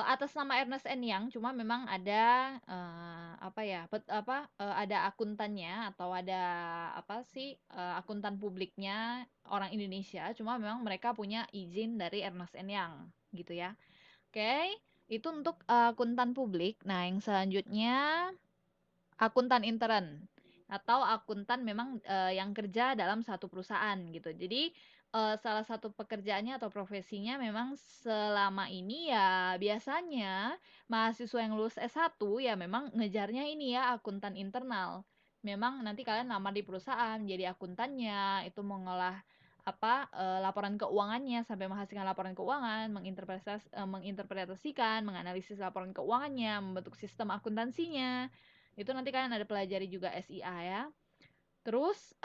atas nama Ernest and Young, cuma memang ada ada akuntannya atau ada akuntan publiknya orang Indonesia, cuma memang mereka punya izin dari Ernest and Young gitu ya. Oke, itu untuk akuntan publik. Nah, yang selanjutnya akuntan intern atau akuntan memang yang kerja dalam satu perusahaan gitu. Jadi salah satu pekerjaannya atau profesinya memang selama ini ya biasanya mahasiswa yang lulus S1 ya memang ngejarnya ini ya akuntan internal. Memang nanti kalian lamar di perusahaan jadi akuntannya, itu mengolah laporan keuangannya sampai menghasilkan laporan keuangan, menginterpretasikan, menganalisis laporan keuangannya, membentuk sistem akuntansinya. Itu nanti kalian ada pelajari juga SIA ya. Terus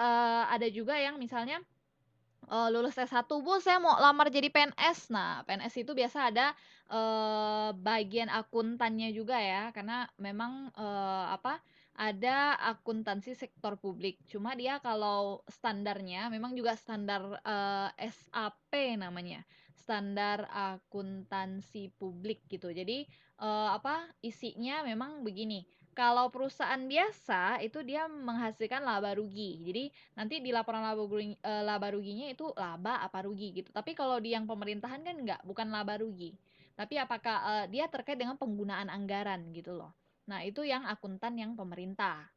ada juga yang misalnya lulus S1, Bu, saya mau lamar jadi PNS. Nah, PNS itu biasa ada bagian akuntannya juga ya, karena memang ada akuntansi sektor publik. Cuma dia kalau standarnya memang juga standar SAP namanya, standar akuntansi publik gitu. Jadi isinya memang begini. Kalau perusahaan biasa itu dia menghasilkan laba rugi. Jadi nanti di laporan laba ruginya itu laba apa rugi gitu. Tapi kalau di yang pemerintahan kan enggak, bukan laba rugi. Tapi apakah dia terkait dengan penggunaan anggaran gitu loh. Nah, itu yang akuntan yang pemerintah.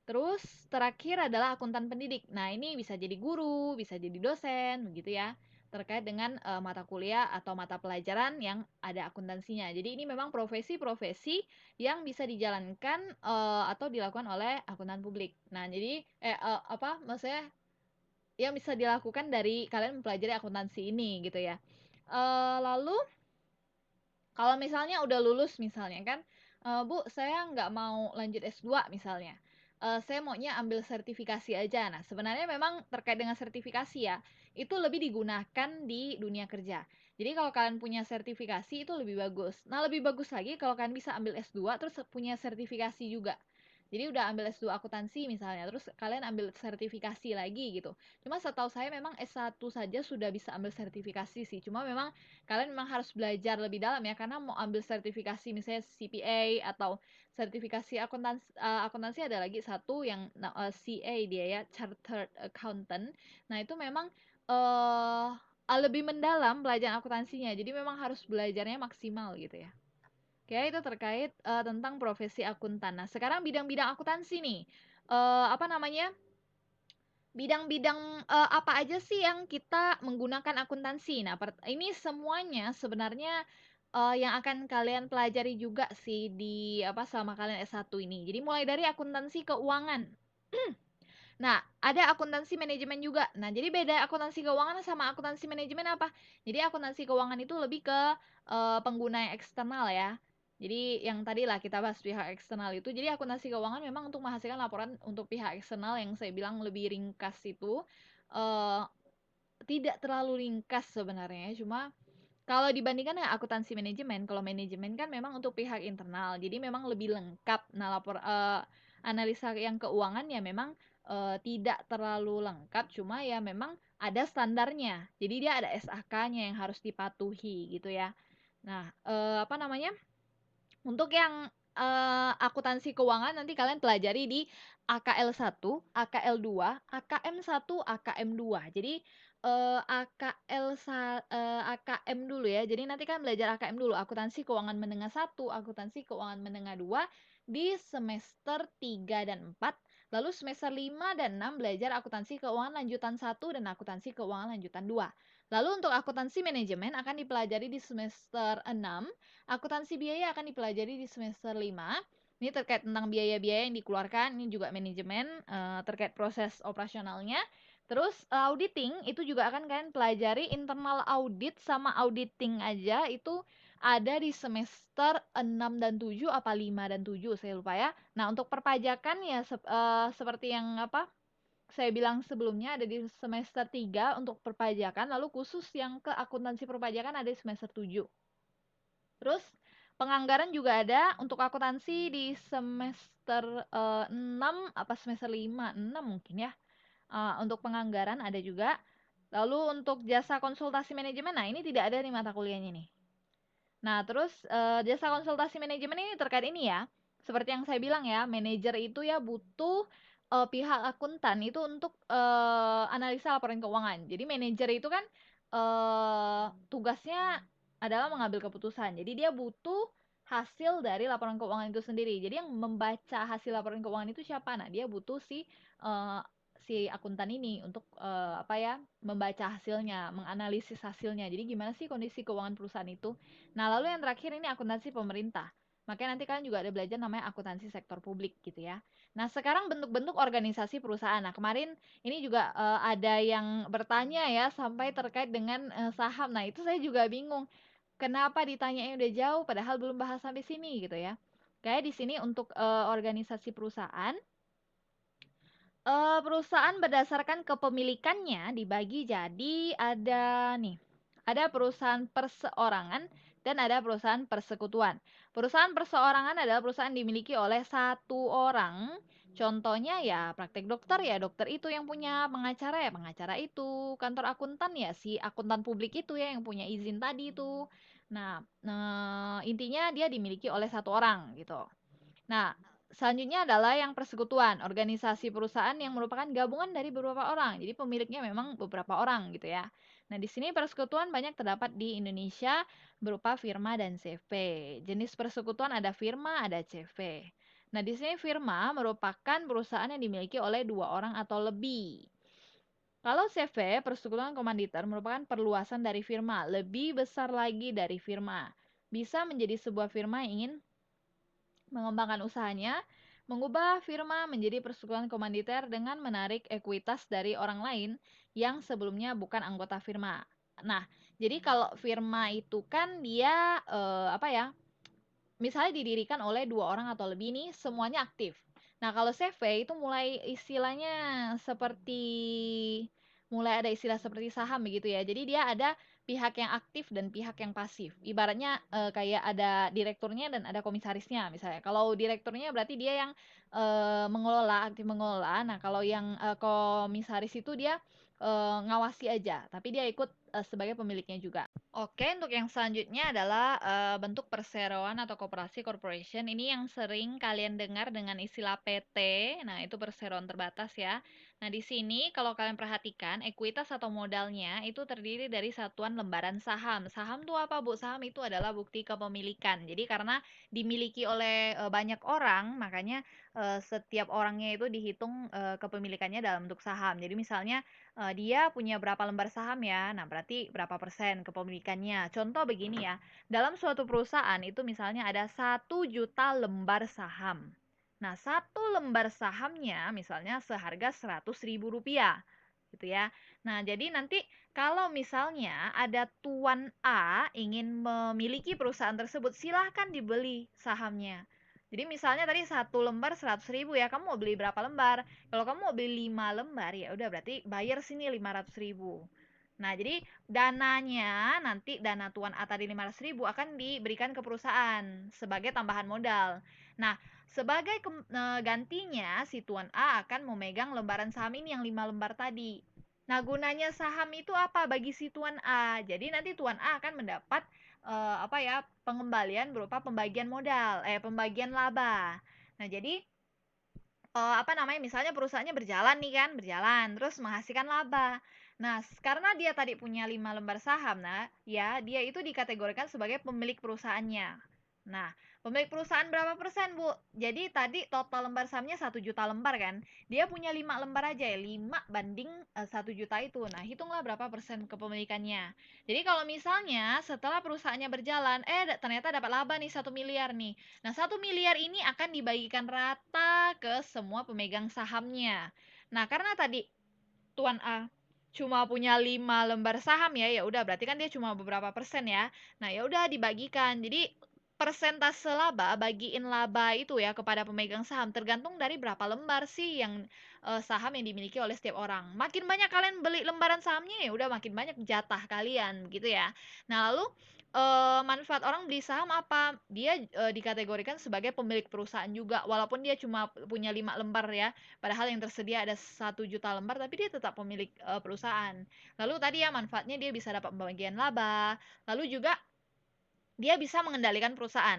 Terus terakhir adalah akuntan pendidik. Nah, ini bisa jadi guru, bisa jadi dosen, begitu ya. Terkait dengan mata kuliah atau mata pelajaran yang ada akuntansinya. Jadi ini memang profesi-profesi yang bisa dijalankan atau dilakukan oleh akuntan publik. Nah, jadi maksudnya yang bisa dilakukan dari kalian mempelajari akuntansi ini gitu ya. Lalu kalau misalnya udah lulus misalnya kan, Bu, saya nggak mau lanjut S2 misalnya. Saya maunya ambil sertifikasi aja. Nah, sebenarnya memang terkait dengan sertifikasi ya, itu lebih digunakan di dunia kerja. Jadi kalau kalian punya sertifikasi itu lebih bagus. Nah, lebih bagus lagi kalau kalian bisa ambil S2 terus punya sertifikasi juga. Jadi udah ambil S2 akuntansi misalnya, terus kalian ambil sertifikasi lagi gitu. Cuma setahu saya memang S1 saja sudah bisa ambil sertifikasi sih. Cuma memang kalian memang harus belajar lebih dalam ya, karena mau ambil sertifikasi misalnya CPA atau sertifikasi akuntansi ada lagi satu yang CA dia ya, Chartered Accountant. Nah, itu memang lebih mendalam pelajaran akuntansinya. Jadi memang harus belajarnya maksimal gitu ya. Oke, itu terkait tentang profesi akuntan. Nah, sekarang bidang-bidang akuntansi nih. Apa namanya? Bidang-bidang apa aja sih yang kita menggunakan akuntansi? Nah, ini semuanya sebenarnya yang akan kalian pelajari juga sih di selama kalian S1 ini. Jadi mulai dari akuntansi keuangan. Nah, ada akuntansi manajemen juga. Nah, jadi beda akuntansi keuangan sama akuntansi manajemen apa? Jadi akuntansi keuangan itu lebih ke pengguna yang eksternal ya. Jadi yang tadi lah kita bahas pihak eksternal itu. Jadi akuntansi keuangan memang untuk menghasilkan laporan untuk pihak eksternal yang saya bilang lebih ringkas itu. eh, Tidak terlalu ringkas sebenarnya, cuma Kalau dibandingkan dengan akuntansi manajemen, kalau manajemen kan memang untuk pihak internal, jadi memang lebih lengkap. Nah, analisa yang keuangan ya memang tidak terlalu lengkap, cuma ya memang ada standarnya. Jadi dia ada SAK-nya yang harus dipatuhi gitu ya. Nah, apa namanya? Untuk yang akuntansi keuangan nanti kalian pelajari di AKL 1, AKL 2, AKM 1, AKM 2. Jadi AKM dulu ya. Jadi nanti kan belajar AKM dulu, akuntansi keuangan menengah 1, akuntansi keuangan menengah 2 di semester 3 dan 4. Lalu semester 5 dan 6 belajar akuntansi keuangan lanjutan 1 dan akuntansi keuangan lanjutan 2. Lalu untuk akuntansi manajemen akan dipelajari di semester 6. Akuntansi biaya akan dipelajari di semester 5. Ini terkait tentang biaya-biaya yang dikeluarkan, ini juga manajemen terkait proses operasionalnya. Terus auditing itu juga akan kalian pelajari internal audit sama auditing aja itu ada di semester 6 dan 7 apa 5 dan 7 saya lupa ya. Nah, untuk perpajakan ya seperti yang saya bilang sebelumnya ada di semester 3 untuk perpajakan, lalu khusus yang ke akuntansi perpajakan ada di semester 7. Terus penganggaran juga ada untuk akuntansi di semester 6 apa semester 5 6 mungkin ya. Untuk penganggaran ada juga. Lalu untuk jasa konsultasi manajemen, nah ini tidak ada di mata kuliahnya nih. Nah, terus jasa konsultasi manajemen ini terkait ini ya. Seperti yang saya bilang ya, manajer itu ya butuh pihak akuntan itu untuk analisa laporan keuangan. Jadi manajer itu kan tugasnya adalah mengambil keputusan. Jadi dia butuh hasil dari laporan keuangan itu sendiri. Jadi yang membaca hasil laporan keuangan itu siapa? Nah, dia butuh eh, si akuntan ini untuk apa ya, membaca hasilnya, menganalisis hasilnya. Jadi gimana sih kondisi keuangan perusahaan itu? Nah, lalu yang terakhir ini akuntansi pemerintah. Makanya nanti kalian juga ada belajar namanya akuntansi sektor publik gitu ya. Nah, sekarang bentuk-bentuk organisasi perusahaan. Nah, kemarin ini juga ada yang bertanya ya sampai terkait dengan saham. Nah, itu saya juga bingung. Kenapa ditanyanya udah jauh padahal belum bahas sampai sini gitu ya. Kayak di sini untuk organisasi perusahaan perusahaan berdasarkan kepemilikannya dibagi jadi ada nih, ada perusahaan perseorangan dan ada perusahaan persekutuan. Perusahaan perseorangan adalah perusahaan dimiliki oleh satu orang. Contohnya ya praktek dokter ya dokter itu yang punya, pengacara ya pengacara itu, kantor akuntan ya si akuntan publik itu ya yang punya izin tadi itu. Nah, intinya dia dimiliki oleh satu orang gitu. Nah, selanjutnya adalah yang persekutuan, organisasi perusahaan yang merupakan gabungan dari beberapa orang. Jadi pemiliknya memang beberapa orang gitu ya. Nah, di sini persekutuan banyak terdapat di Indonesia berupa firma dan CV. Jenis persekutuan ada firma, ada CV. Nah, di sini firma merupakan perusahaan yang dimiliki oleh dua orang atau lebih. Kalau CV, persekutuan komanditer merupakan perluasan dari firma, lebih besar lagi dari firma. Bisa menjadi sebuah firma yang ingin mengembangkan usahanya, mengubah firma menjadi persekutuan komanditer dengan menarik ekuitas dari orang lain yang sebelumnya bukan anggota firma. Nah, jadi kalau firma itu kan dia apa ya? Misalnya didirikan oleh dua orang atau lebih nih, semuanya aktif. Nah, kalau CV itu mulai istilahnya seperti mulai ada istilah seperti saham begitu ya. Jadi dia ada pihak yang aktif dan pihak yang pasif. Ibaratnya kayak ada direkturnya dan ada komisarisnya misalnya. Kalau direkturnya berarti dia yang mengelola, aktif mengelola. Nah, kalau yang komisaris itu dia ngawasi aja, tapi dia ikut sebagai pemiliknya juga. Oke, untuk yang selanjutnya adalah bentuk perseroan atau koperasi corporation. Ini yang sering kalian dengar dengan istilah PT. Nah, itu perseroan terbatas ya. Nah, di sini kalau kalian perhatikan, ekuitas atau modalnya itu terdiri dari satuan lembaran saham. Saham itu apa, Bu? Saham itu adalah bukti kepemilikan. Jadi karena dimiliki oleh banyak orang, makanya setiap orangnya itu dihitung kepemilikannya dalam bentuk saham. Jadi misalnya dia punya berapa lembar saham ya. Nah, berarti berapa persen kepemilikannya. Contoh begini ya, dalam suatu perusahaan itu misalnya ada 1 juta lembar saham. Nah, satu lembar sahamnya misalnya seharga 100.000 rupiah. Gitu ya. Nah, jadi nanti kalau misalnya ada Tuan A ingin memiliki perusahaan tersebut, silahkan dibeli sahamnya. Jadi misalnya tadi 1 lembar 100.000 ya, kamu mau beli berapa lembar? Kalau kamu mau beli 5 lembar ya udah berarti bayar sini 500.000. Nah, jadi dananya nanti dana Tuan A tadi 500.000 akan diberikan ke perusahaan sebagai tambahan modal. Nah, sebagai gantinya si Tuan A akan memegang lembaran saham ini yang 5 lembar tadi. Nah, gunanya saham itu apa bagi si Tuan A? Jadi nanti Tuan A akan mendapat pengembalian berupa pembagian modal, pembagian laba. Nah, jadi misalnya perusahaannya berjalan nih kan, berjalan, terus menghasilkan laba. Nah, karena dia tadi punya 5 lembar saham, nah, ya, dia itu dikategorikan sebagai pemilik perusahaannya. Nah, pemilik perusahaan berapa persen, Bu? Jadi tadi total lembar sahamnya 1 juta lembar kan? Dia punya 5 lembar aja ya, 5 banding 1 juta itu. Nah, hitunglah berapa persen kepemilikannya. Jadi kalau misalnya setelah perusahaannya berjalan, ternyata dapat laba nih 1 miliar nih. Nah, 1 miliar ini akan dibagikan rata ke semua pemegang sahamnya. Nah, karena tadi Tuan A cuma punya 5 lembar saham ya, ya udah berarti kan dia cuma beberapa persen ya. Nah, ya udah dibagikan. Jadi persentase laba, bagiin laba itu ya kepada pemegang saham tergantung dari berapa lembar sih yang saham yang dimiliki oleh setiap orang. Makin banyak kalian beli lembaran sahamnya ya udah makin banyak jatah kalian gitu ya. Nah, lalu manfaat orang beli saham apa? Dia dikategorikan sebagai pemilik perusahaan juga walaupun dia cuma punya 5 lembar ya. Padahal yang tersedia ada 1 juta lembar tapi dia tetap pemilik perusahaan. Lalu tadi ya manfaatnya dia bisa dapat pembagian laba, lalu juga dia bisa mengendalikan perusahaan.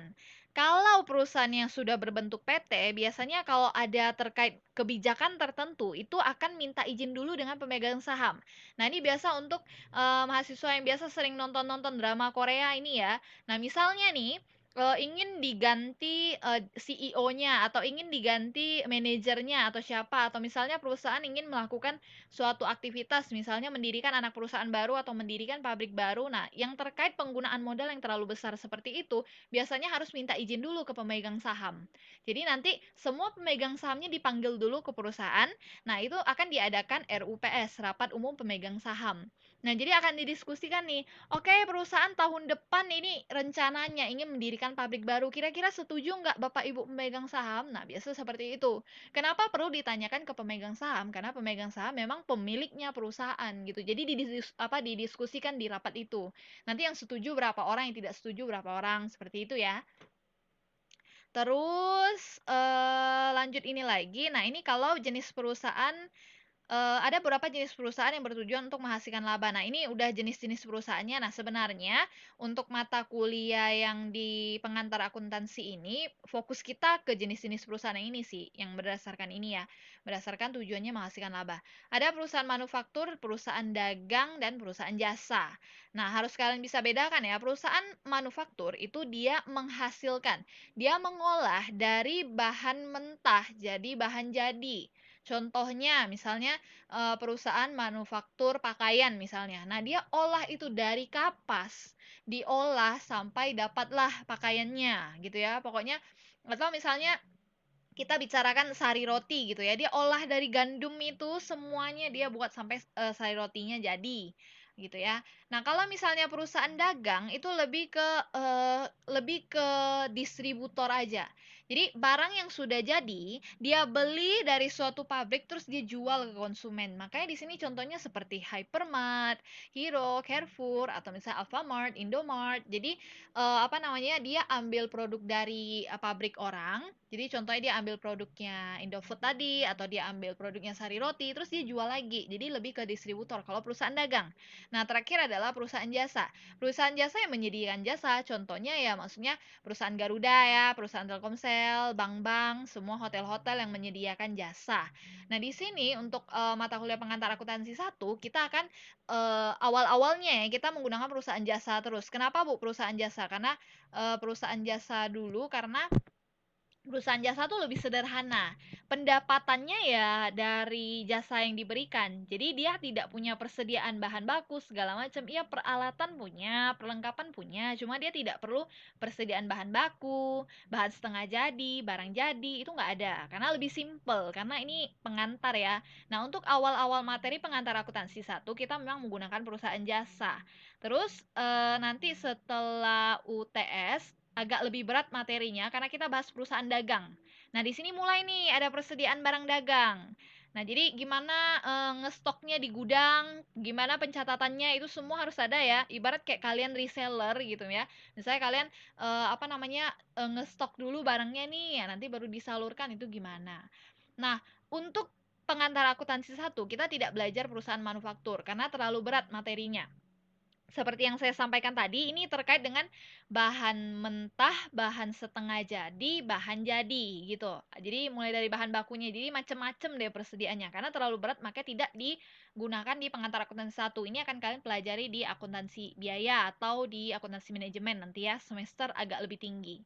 Kalau perusahaan yang sudah berbentuk PT, biasanya kalau ada terkait kebijakan tertentu, itu akan minta izin dulu dengan pemegang saham. Nah, ini biasa untuk mahasiswa yang biasa sering nonton-nonton drama Korea ini ya. Nah, misalnya nih, ingin diganti CEO-nya atau ingin diganti manajernya atau siapa, atau misalnya perusahaan ingin melakukan suatu aktivitas, misalnya mendirikan anak perusahaan baru atau mendirikan pabrik baru. Nah, yang terkait penggunaan modal yang terlalu besar seperti itu, biasanya harus minta izin dulu ke pemegang saham. Jadi nanti semua pemegang sahamnya dipanggil dulu ke perusahaan. Nah, itu akan diadakan RUPS, Rapat Umum Pemegang Saham. Nah, jadi akan didiskusikan nih, oke perusahaan tahun depan ini rencananya ingin mendirikan pabrik baru, kira-kira setuju nggak Bapak Ibu pemegang saham? Nah, biasa seperti itu. Kenapa perlu ditanyakan ke pemegang saham? Karena pemegang saham memang pemiliknya perusahaan gitu. Jadi didiskusikan di rapat itu. Nanti yang setuju berapa orang, yang tidak setuju berapa orang, seperti itu ya. Terus lanjut ini lagi. Nah, ini kalau jenis perusahaan ada beberapa jenis perusahaan yang bertujuan untuk menghasilkan laba. Nah, ini udah jenis-jenis perusahaannya. Nah, sebenarnya untuk mata kuliah yang di pengantar akuntansi ini, fokus kita ke jenis-jenis perusahaan yang ini sih, yang berdasarkan ini ya, berdasarkan tujuannya menghasilkan laba. Ada perusahaan manufaktur, perusahaan dagang, dan perusahaan jasa. Nah, harus kalian bisa bedakan ya, perusahaan manufaktur itu dia menghasilkan, dia mengolah dari bahan mentah jadi bahan jadi. Contohnya misalnya perusahaan manufaktur pakaian misalnya. Nah, dia olah itu dari kapas, diolah sampai dapatlah pakaiannya gitu ya. Pokoknya atau misalnya kita bicarakan sari roti gitu ya. Dia olah dari gandum itu semuanya dia buat sampai sari rotinya jadi gitu ya. Nah, kalau misalnya perusahaan dagang itu lebih ke distributor aja. Jadi barang yang sudah jadi, dia beli dari suatu pabrik terus dia jual ke konsumen. Makanya di sini contohnya seperti Hypermart, Hero, Carrefour atau misalnya Alfamart, Indomart. Jadi dia ambil produk dari pabrik orang. Jadi contohnya dia ambil produknya Indofood tadi atau dia ambil produknya Sari Roti terus dia jual lagi. Jadi lebih ke distributor kalau perusahaan dagang. Nah, terakhir adalah perusahaan jasa. Perusahaan jasa yang menyediakan jasa, contohnya ya maksudnya perusahaan Garuda ya, perusahaan Telkomsel, bank-bank, semua hotel-hotel yang menyediakan jasa. Nah, di sini untuk mata kuliah pengantar akuntansi 1, kita akan awal-awalnya ya kita menggunakan perusahaan jasa terus. Kenapa Bu perusahaan jasa? Karena perusahaan jasa dulu karena perusahaan jasa tuh lebih sederhana. Pendapatannya ya dari jasa yang diberikan. Jadi dia tidak punya persediaan bahan baku segala macam. Iya peralatan punya, perlengkapan punya, cuma dia tidak perlu persediaan bahan baku, bahan setengah jadi, barang jadi, itu nggak ada. Karena lebih simple, karena ini pengantar ya. Nah, untuk awal-awal materi pengantar akuntansi 1, kita memang menggunakan perusahaan jasa. Terus nanti setelah UTS agak lebih berat materinya karena kita bahas perusahaan dagang. Nah, di sini mulai nih ada persediaan barang dagang. Nah, jadi gimana ngestoknya di gudang, gimana pencatatannya itu semua harus ada ya. Ibarat kayak kalian reseller gitu ya. Misalnya kalian apa namanya ngestok dulu barangnya nih, ya nanti baru disalurkan itu gimana. Nah, untuk pengantar akuntansi 1, kita tidak belajar perusahaan manufaktur karena terlalu berat materinya. Seperti yang saya sampaikan tadi, ini terkait dengan bahan mentah, bahan setengah jadi, bahan jadi gitu. Jadi mulai dari bahan bakunya, jadi macam-macam deh persediaannya. Karena terlalu berat, maka tidak digunakan di pengantar akuntansi 1. Ini akan kalian pelajari di akuntansi biaya atau di akuntansi manajemen nanti ya, semester agak lebih tinggi.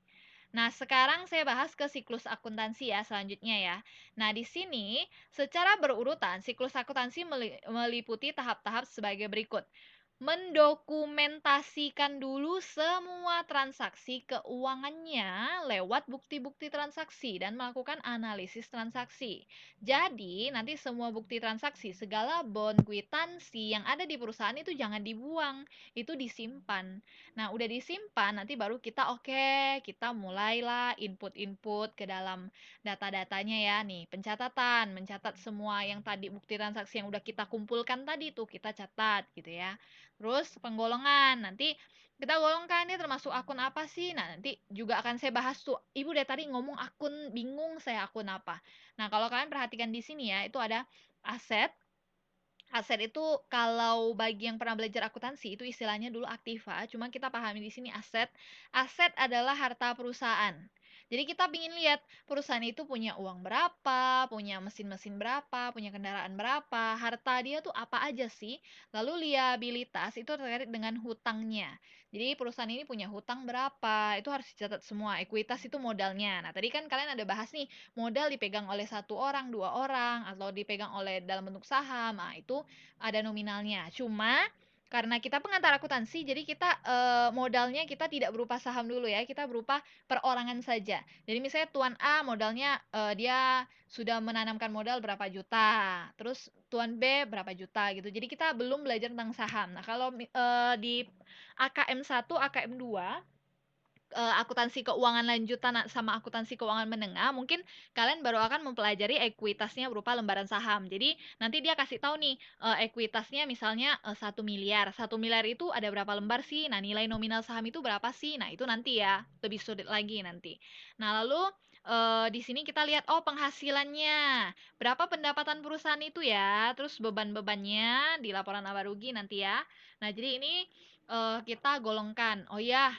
Nah, sekarang saya bahas ke siklus akuntansi ya selanjutnya ya. Nah, di sini secara berurutan siklus akuntansi meliputi tahap-tahap sebagai berikut: mendokumentasikan dulu semua transaksi keuangannya lewat bukti-bukti transaksi dan melakukan analisis transaksi. Jadi, nanti semua bukti transaksi, segala bond, kwitansi yang ada di perusahaan itu jangan dibuang, itu disimpan. Nah, udah disimpan, nanti baru kita mulailah input-input ke dalam data-datanya ya. Nih, pencatatan, mencatat semua yang tadi bukti transaksi yang udah kita kumpulkan tadi tuh kita catat gitu ya. Terus penggolongan, nanti kita golongkan ini termasuk akun apa sih? Nah, nanti juga akan saya bahas tuh. Ibu dari tadi ngomong akun, bingung saya akun apa. Nah, kalau kalian perhatikan di sini ya, itu ada aset. Aset itu kalau bagi yang pernah belajar akuntansi itu istilahnya dulu aktiva, cuma kita pahami di sini aset. Aset adalah harta perusahaan. Jadi kita ingin lihat perusahaan itu punya uang berapa, punya mesin-mesin berapa, punya kendaraan berapa, harta dia tuh apa aja sih. Lalu liabilitas itu terkait dengan hutangnya. Jadi perusahaan ini punya hutang berapa, itu harus dicatat semua. Ekuitas itu modalnya. Nah, tadi kan kalian ada bahas nih, modal dipegang oleh 1 orang, 2 orang, atau dipegang oleh dalam bentuk saham. Nah, itu ada nominalnya. Cuma karena kita pengantar akuntansi, jadi kita modalnya kita tidak berupa saham dulu ya, kita berupa perorangan saja. Jadi misalnya Tuan A modalnya dia sudah menanamkan modal berapa juta, terus Tuan B berapa juta gitu. Jadi kita belum belajar tentang saham. Nah, kalau di AKM 1, AKM 2 akuntansi keuangan lanjutan sama akuntansi keuangan menengah, mungkin kalian baru akan mempelajari ekuitasnya berupa lembaran saham. Jadi nanti dia kasih tahu nih ekuitasnya misalnya 1 miliar. 1 miliar itu ada berapa lembar sih? Nah, nilai nominal saham itu berapa sih? Nah, itu nanti ya, lebih sulit lagi nanti. Nah, lalu di sini kita lihat penghasilannya. Berapa pendapatan perusahaan itu ya? Terus beban-bebannya di laporan laba rugi nanti ya. Nah, jadi ini kita golongkan. Oh ya,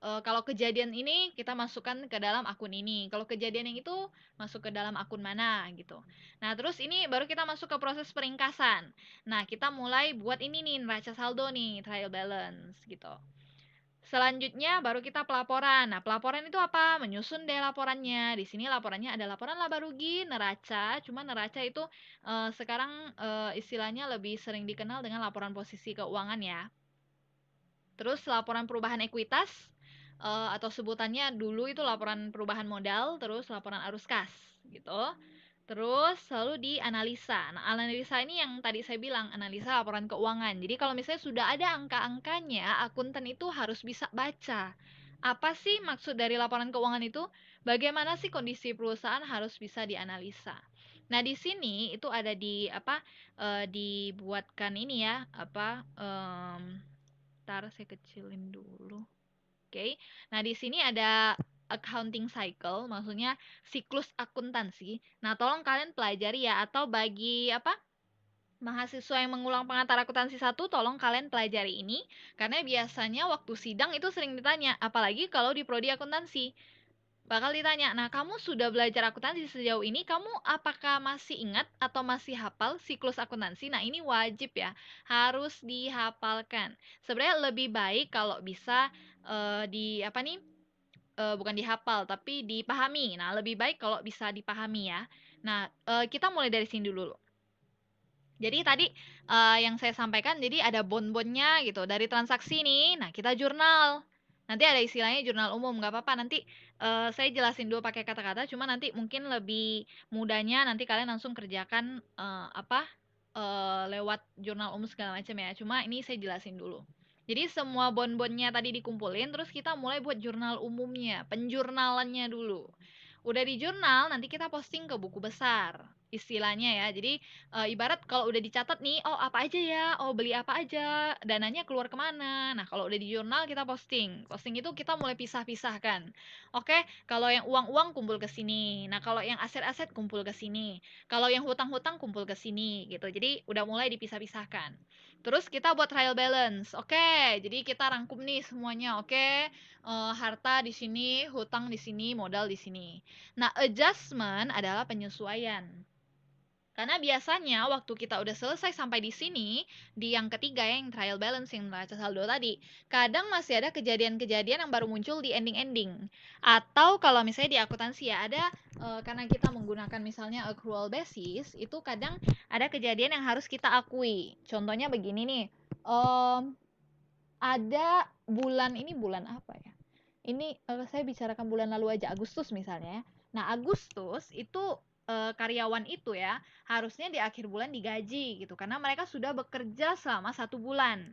kalau kejadian ini kita masukkan ke dalam akun ini. Kalau kejadian yang itu masuk ke dalam akun mana gitu. Nah, terus ini baru kita masuk ke proses peringkasan. Nah, kita mulai buat ini nih neraca saldo nih, trial balance gitu. Selanjutnya baru kita pelaporan. Nah, pelaporan itu apa? Menyusun deh laporannya. Di sini laporannya ada laporan laba rugi, neraca. Cuma neraca itu sekarang istilahnya lebih sering dikenal dengan laporan posisi keuangan ya. Terus laporan perubahan ekuitas atau sebutannya dulu itu laporan perubahan modal, terus laporan arus kas gitu. Terus selalu dianalisa. Nah, analisa ini yang tadi saya bilang, analisa laporan keuangan. Jadi kalau misalnya sudah ada angka-angkanya, akuntan itu harus bisa baca. Apa sih maksud dari laporan keuangan itu? Bagaimana sih kondisi perusahaan harus bisa dianalisa. Nah, di sini itu ada di dibuatkan ini ya, ntar saya kecilin dulu. Oke. Nah, di sini ada accounting cycle, maksudnya siklus akuntansi. Nah, tolong kalian pelajari ya, atau bagi mahasiswa yang mengulang pengantar akuntansi 1, tolong kalian pelajari ini karena biasanya waktu sidang itu sering ditanya, apalagi kalau di prodi akuntansi. Bakal ditanya, nah kamu sudah belajar akuntansi sejauh ini, kamu apakah masih ingat atau masih hafal siklus akuntansi? Nah, ini wajib ya, harus dihafalkan. Sebenarnya lebih baik kalau bisa bukan dihafal, tapi dipahami. Nah, lebih baik kalau bisa dipahami ya. Nah, kita mulai dari sini dulu. Jadi tadi yang saya sampaikan, jadi ada bond-bondnya gitu. Dari transaksi nih, nah kita jurnal. Nanti ada istilahnya jurnal umum, nggak apa-apa. Nanti saya jelasin dulu pakai kata-kata, cuma nanti mungkin lebih mudahnya nanti kalian langsung kerjakan lewat jurnal umum segala macam ya. Cuma ini saya jelasin dulu. Jadi semua bond-bondnya tadi dikumpulin, terus kita mulai buat jurnal umumnya, penjurnalannya dulu. Udah di jurnal, nanti kita posting ke buku besar. istilahnya ya. Jadi ibarat kalau udah dicatat nih, oh apa aja ya, oh beli apa aja, dananya keluar kemana. Nah kalau udah di jurnal kita posting. Posting itu kita mulai pisah-pisahkan. Oke, kalau yang uang-uang kumpul ke sini. Nah kalau yang aset-aset kumpul ke sini. Kalau yang hutang-hutang kumpul ke sini gitu. Jadi udah mulai dipisah-pisahkan. Terus kita buat trial balance. Oke, jadi kita rangkum nih semuanya. Oke, harta di sini, hutang di sini, modal di sini. Nah, adjustment adalah penyesuaian. Karena biasanya waktu kita udah selesai sampai di sini, di yang ketiga yang trial balance yang neraca saldo tadi, kadang masih ada kejadian-kejadian yang baru muncul di ending-ending. Atau kalau misalnya di akuntansi ya ada karena kita menggunakan misalnya accrual basis, itu kadang ada kejadian yang harus kita akui. Contohnya begini nih, ada bulan apa ya? Ini saya bicarakan bulan lalu aja, Agustus misalnya ya. Nah, Agustus itu karyawan itu ya harusnya di akhir bulan digaji gitu karena mereka sudah bekerja selama 1 bulan.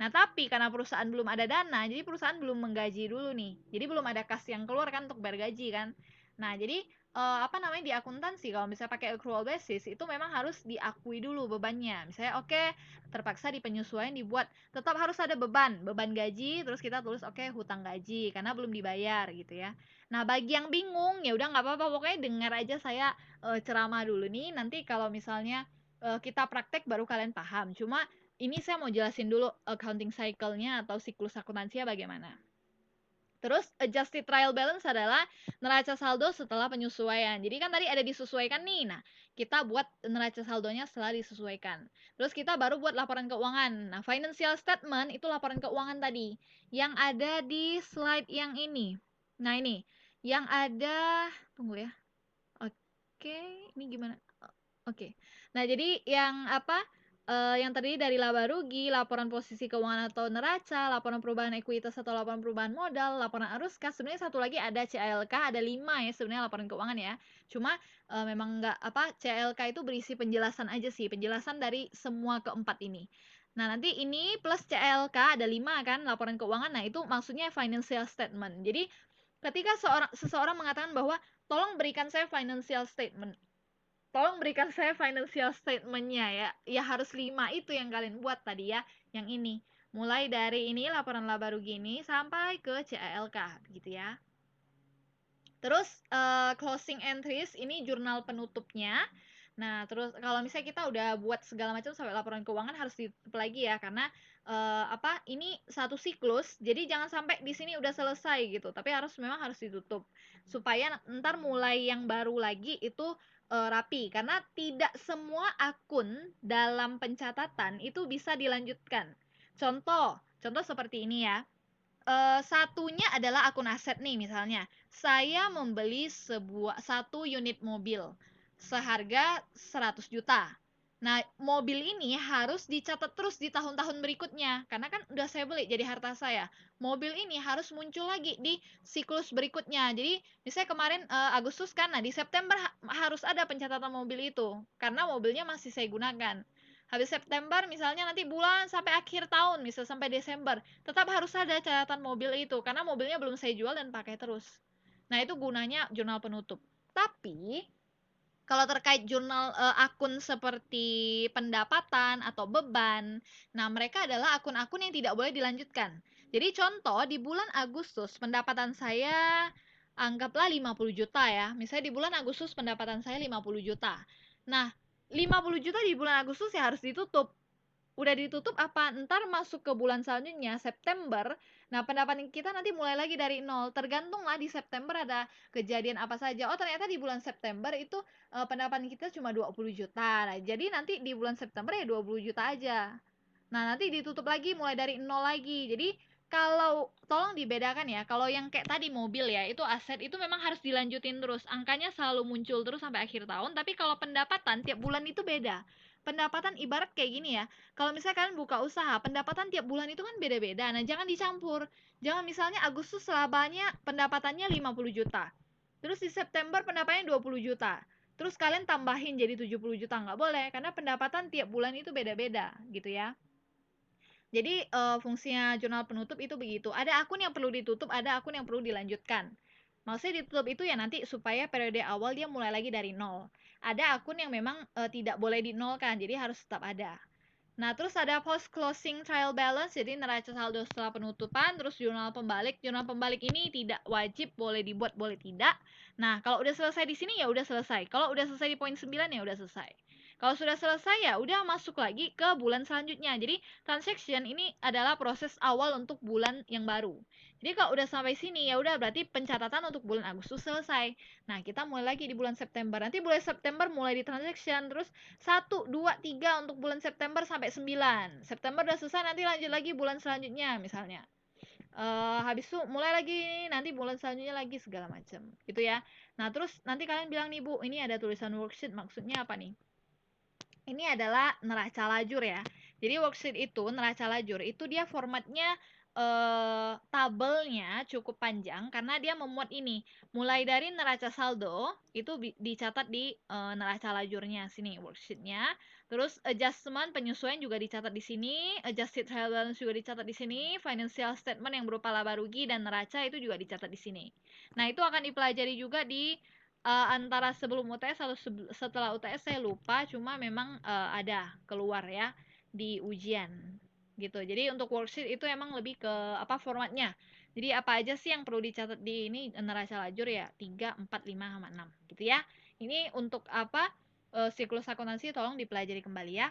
Nah, tapi karena perusahaan belum ada dana, jadi perusahaan belum menggaji dulu nih. Jadi belum ada kas yang keluar kan untuk bayar gaji kan. Nah, jadi apa namanya di akuntansi kalau misalnya pakai accrual basis itu memang harus diakui dulu bebannya. Misalnya oke, terpaksa di penyesuaian dibuat tetap harus ada beban gaji, terus kita tulis oke hutang gaji karena belum dibayar gitu ya. Nah bagi yang bingung ya udah nggak apa-apa, pokoknya dengar aja saya ceramah dulu nih, nanti kalau misalnya kita praktek baru kalian paham. Cuma ini saya mau jelasin dulu accounting cycle-nya atau siklus akuntansinya bagaimana. Terus adjusted trial balance adalah neraca saldo setelah penyesuaian. Jadi kan tadi ada disesuaikan nih. Nah, kita buat neraca saldonya setelah disesuaikan. Terus kita baru buat laporan keuangan. Nah, financial statement itu laporan keuangan tadi yang ada di slide yang ini. Nah, ini yang ada, tunggu ya. Oke, ini gimana? Oke. Nah, jadi yang apa? Yang terdiri dari laba rugi, laporan posisi keuangan atau neraca, laporan perubahan ekuitas atau laporan perubahan modal, laporan arus kas. Sebenarnya satu lagi ada CLK, ada 5 ya sebenarnya laporan keuangan ya. Cuma memang nggak apa CLK itu berisi penjelasan aja sih, penjelasan dari semua keempat ini. Nah, nanti ini plus CLK ada 5 kan laporan keuangan. Nah, itu maksudnya financial statement. Jadi ketika seseorang mengatakan bahwa tolong berikan saya financial statement, tolong berikan saya financial statement-nya ya. Ya harus 5 itu yang kalian buat tadi ya, yang ini. Mulai dari ini laporan laba rugi ini sampai ke CALK gitu ya. Terus closing entries ini jurnal penutupnya. Nah, terus kalau misalnya kita udah buat segala macam sampai laporan keuangan harus ditutup lagi ya karena apa? Ini satu siklus. Jadi jangan sampai di sini udah selesai gitu, tapi memang harus ditutup supaya ntar mulai yang baru lagi itu rapi karena tidak semua akun dalam pencatatan itu bisa dilanjutkan. Contoh seperti ini ya. Satunya adalah akun aset nih misalnya. Saya membeli satu unit mobil seharga 100 juta. Nah, mobil ini harus dicatat terus di tahun-tahun berikutnya karena kan udah saya beli jadi harta saya. Mobil ini harus muncul lagi di siklus berikutnya. Jadi, misalnya kemarin Agustus kan, nah di September harus ada pencatatan mobil itu karena mobilnya masih saya gunakan. Habis September misalnya nanti bulan sampai akhir tahun, misal sampai Desember, tetap harus ada catatan mobil itu karena mobilnya belum saya jual dan pakai terus. Nah, itu gunanya jurnal penutup. Tapi kalau terkait jurnal akun seperti pendapatan atau beban, nah mereka adalah akun-akun yang tidak boleh dilanjutkan. Jadi contoh di bulan Agustus pendapatan saya anggaplah 50 juta ya. Misalnya di bulan Agustus pendapatan saya 50 juta. Nah, 50 juta di bulan Agustus ya harus ditutup. Udah ditutup apa ntar masuk ke bulan selanjutnya September, nah pendapatan kita nanti mulai lagi dari nol, tergantung lah di September ada kejadian apa saja. Oh ternyata di bulan September itu pendapatan kita cuma 20 juta, nah jadi nanti di bulan September ya 20 juta aja. Nah nanti ditutup lagi mulai dari nol lagi. Jadi kalau tolong dibedakan ya, kalau yang kayak tadi mobil ya itu aset itu memang harus dilanjutin terus, angkanya selalu muncul terus sampai akhir tahun. Tapi kalau pendapatan tiap bulan itu beda. Pendapatan ibarat kayak gini ya, kalau misalnya kalian buka usaha, pendapatan tiap bulan itu kan beda-beda. Nah, jangan dicampur. Jangan misalnya Agustus labanya pendapatannya 50 juta. Terus di September pendapatannya 20 juta. Terus kalian tambahin jadi 70 juta. Nggak boleh, karena pendapatan tiap bulan itu beda-beda gitu ya. Jadi fungsinya jurnal penutup itu begitu. Ada akun yang perlu ditutup, ada akun yang perlu dilanjutkan. Maksudnya ditutup itu ya nanti supaya periode awal dia mulai lagi dari nol. Ada akun yang memang tidak boleh dinolkan, jadi harus tetap ada. Nah, terus ada post closing trial balance, jadi neraca saldo setelah penutupan, terus jurnal pembalik. Jurnal pembalik ini tidak wajib, boleh dibuat, boleh tidak. Nah, kalau udah selesai di sini ya udah selesai. Kalau udah selesai di poin 9 ya udah selesai. Kalau sudah selesai ya udah masuk lagi ke bulan selanjutnya. Jadi, transaction ini adalah proses awal untuk bulan yang baru. Jadi kalau udah sampai sini ya udah berarti pencatatan untuk bulan Agustus selesai. Nah, kita mulai lagi di bulan September. Nanti bulan September mulai di transaction, terus 1, 2, 3 untuk bulan September sampai 9. September udah selesai, nanti lanjut lagi bulan selanjutnya misalnya. Habis itu mulai lagi nanti bulan selanjutnya lagi segala macam gitu ya. Nah, terus nanti kalian bilang nih, Bu, ini ada tulisan worksheet, maksudnya apa nih? Ini adalah neraca lajur ya. Jadi worksheet itu, neraca lajur itu dia formatnya tabelnya cukup panjang karena dia memuat ini. Mulai dari neraca saldo itu dicatat di neraca lajurnya sini worksheetnya. Terus adjustment penyesuaian juga dicatat di sini, adjusted trial balance juga dicatat di sini, financial statement yang berupa laba rugi dan neraca itu juga dicatat di sini. Nah, itu akan dipelajari juga di antara sebelum UTS atau setelah UTS saya lupa, cuma memang ada keluar ya di ujian gitu. Jadi untuk worksheet itu emang lebih ke apa formatnya. Jadi apa aja sih yang perlu dicatat di ini neraca lajur ya 3, 4, 5 sama 6 gitu ya. Ini untuk apa siklus akuntansi tolong dipelajari kembali ya.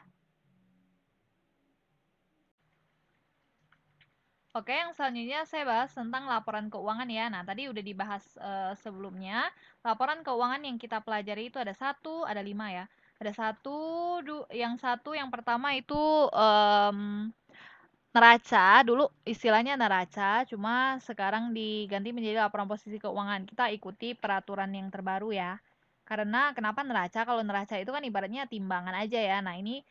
Oke, yang selanjutnya saya bahas tentang laporan keuangan ya. Nah, tadi udah dibahas sebelumnya. Laporan keuangan yang kita pelajari itu ada 1, ada 5 ya. Ada yang pertama itu neraca. Dulu istilahnya neraca, cuma sekarang diganti menjadi laporan posisi keuangan. Kita ikuti peraturan yang terbaru ya. Karena kenapa neraca? Kalau neraca itu kan ibaratnya timbangan aja ya. Nah, ini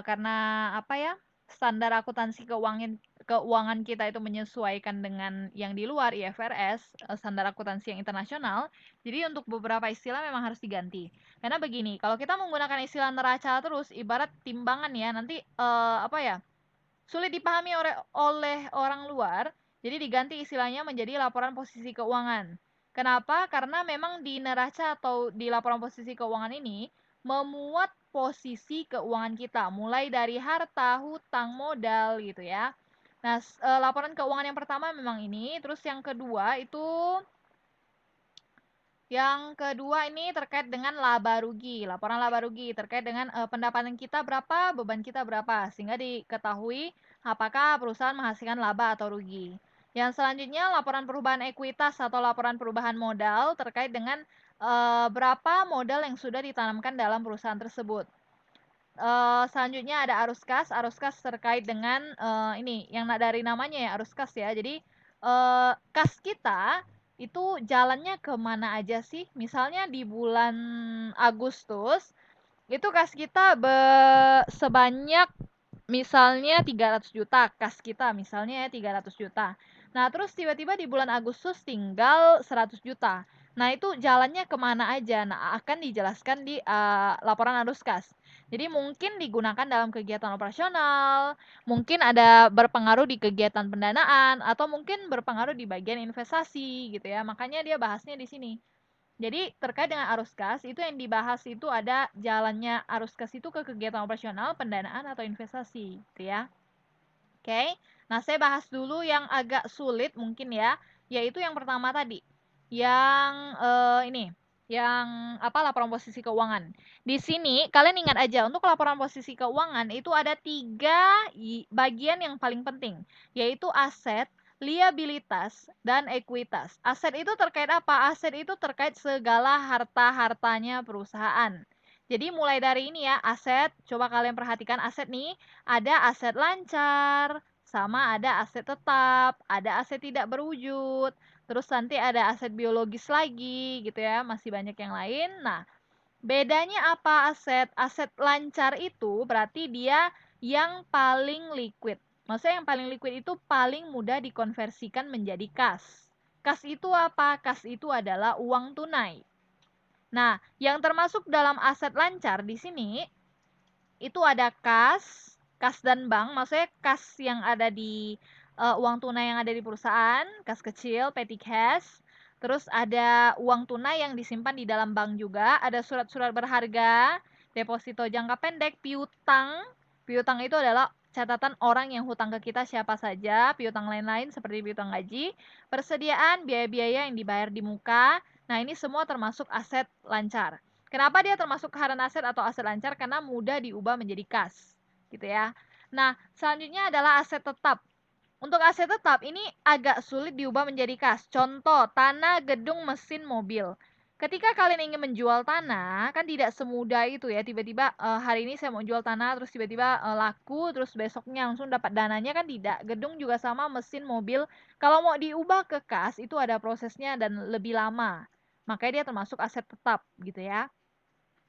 karena apa ya? Standar akuntansi keuangan kita itu menyesuaikan dengan yang di luar IFRS, standar akuntansi yang internasional. Jadi untuk beberapa istilah memang harus diganti. Karena begini, kalau kita menggunakan istilah neraca terus, ibarat timbangan ya, nanti apa ya? Sulit dipahami oleh orang luar, jadi diganti istilahnya menjadi laporan posisi keuangan. Kenapa? Karena memang di neraca atau di laporan posisi keuangan ini memuat posisi keuangan kita, mulai dari harta, hutang, modal gitu ya. Nah, laporan keuangan yang pertama memang ini, terus yang kedua itu ini terkait dengan laba rugi, laporan laba rugi terkait dengan pendapatan kita berapa, beban kita berapa, sehingga diketahui apakah perusahaan menghasilkan laba atau rugi. Yang selanjutnya laporan perubahan ekuitas atau laporan perubahan modal terkait dengan berapa modal yang sudah ditanamkan dalam perusahaan tersebut. Selanjutnya ada arus kas terkait dengan ini yang dari namanya ya arus kas ya. Jadi kas kita itu jalannya kemana aja sih? Misalnya di bulan Agustus itu kas kita sebanyak misalnya 300 juta kas kita misalnya ya 300 juta. Nah, terus tiba-tiba di bulan Agustus tinggal 100 juta. Nah, itu jalannya kemana aja? Nah, akan dijelaskan di laporan arus kas. Jadi mungkin digunakan dalam kegiatan operasional, mungkin ada berpengaruh di kegiatan pendanaan, atau mungkin berpengaruh di bagian investasi gitu ya. Makanya dia bahasnya di sini. Jadi terkait dengan arus kas itu yang dibahas itu ada jalannya arus kas itu ke kegiatan operasional, pendanaan atau investasi, gitu ya. Oke. Nah, saya bahas dulu yang agak sulit mungkin ya, yaitu yang pertama tadi. Yang ini, yang apa laporan posisi keuangan. Di sini kalian ingat aja untuk laporan posisi keuangan itu ada 3 bagian yang paling penting, yaitu aset, liabilitas, dan ekuitas. Aset itu terkait apa? Aset itu terkait segala harta-hartanya perusahaan. Jadi mulai dari ini ya, aset, coba kalian perhatikan aset nih, ada aset lancar, sama ada aset tetap, ada aset tidak berwujud, terus nanti ada aset biologis lagi gitu ya, masih banyak yang lain. Nah, bedanya apa aset? Aset lancar itu berarti dia yang paling liquid. Maksudnya yang paling liquid itu paling mudah dikonversikan menjadi kas. Kas itu apa? Kas itu adalah uang tunai. Nah, yang termasuk dalam aset lancar di sini itu ada kas dan bank. Maksudnya kas yang ada di uang tunai yang ada di perusahaan, kas kecil, petty cash. Terus ada uang tunai yang disimpan di dalam bank juga, ada surat-surat berharga, deposito jangka pendek, piutang. Piutang itu adalah catatan orang yang hutang ke kita siapa saja, piutang lain-lain seperti piutang gaji, persediaan biaya-biaya yang dibayar di muka. Nah, ini semua termasuk aset lancar. Kenapa dia termasuk current aset atau aset lancar? Karena mudah diubah menjadi kas, gitu ya. Nah, selanjutnya adalah aset tetap. Untuk aset tetap ini agak sulit diubah menjadi kas. Contoh, tanah, gedung, mesin, mobil. Ketika kalian ingin menjual tanah, kan tidak semudah itu ya. Tiba-tiba hari ini saya mau jual tanah, terus tiba-tiba laku, terus besoknya langsung dapat dananya, kan tidak. Gedung juga sama, mesin, mobil. Kalau mau diubah ke kas, itu ada prosesnya dan lebih lama. Makanya dia termasuk aset tetap gitu ya.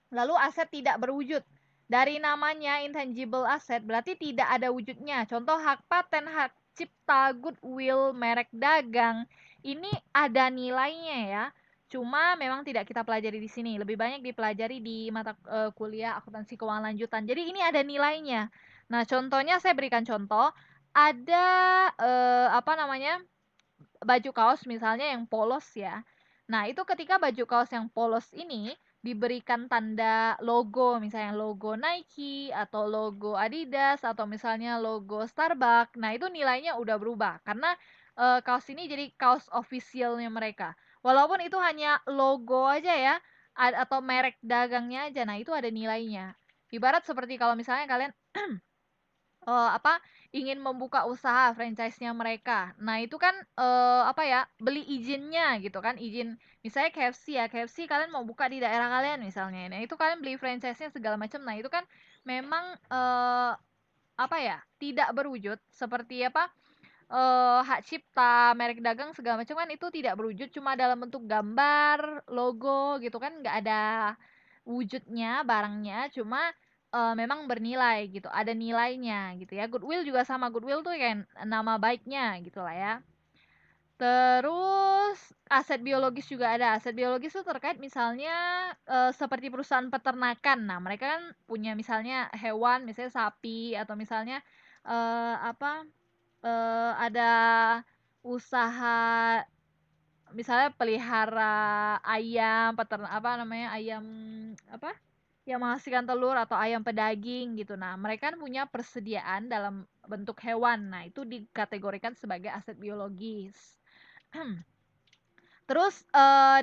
Lalu aset tidak berwujud. Dari namanya intangible asset berarti tidak ada wujudnya. Contoh hak paten, hak cipta, goodwill, merek dagang. Ini ada nilainya ya. Cuma memang tidak kita pelajari di sini. Lebih banyak dipelajari di mata kuliah akuntansi keuangan lanjutan. Jadi ini ada nilainya. Nah, contohnya saya berikan contoh. Ada apa namanya? Baju kaos misalnya yang polos ya. Nah, itu ketika baju kaos yang polos ini diberikan tanda logo, misalnya logo Nike atau logo Adidas atau misalnya logo Starbucks. Nah, itu nilainya udah berubah karena kaos ini jadi kaos officialnya mereka. Walaupun itu hanya logo aja ya atau merek dagangnya aja. Nah, itu ada nilainya. Ibarat seperti kalau misalnya kalian apa, ingin membuka usaha franchise-nya mereka. Nah, itu kan apa ya, beli izinnya gitu kan, izin misalnya KFC ya, KFC kalian mau buka di daerah kalian misalnya. Nah, itu kalian beli franchise-nya segala macam. Nah, itu kan memang apa ya, tidak berwujud seperti apa, hak cipta, merek dagang segala macam kan itu tidak berwujud, cuma dalam bentuk gambar, logo gitu kan, nggak ada wujudnya barangnya, cuma memang bernilai gitu, ada nilainya gitu ya. Goodwill juga sama, goodwill tuh kayak nama baiknya gitu lah ya. Terus aset biologis juga ada. Aset biologis itu terkait misalnya seperti perusahaan peternakan. Nah, mereka kan punya misalnya hewan, misalnya sapi atau misalnya apa ada usaha misalnya pelihara ayam, peternak apa namanya, ayam apa, yang menghasilkan telur atau ayam pedaging gitu. Nah, mereka kan punya persediaan dalam bentuk hewan. Nah, itu dikategorikan sebagai aset biologis. Terus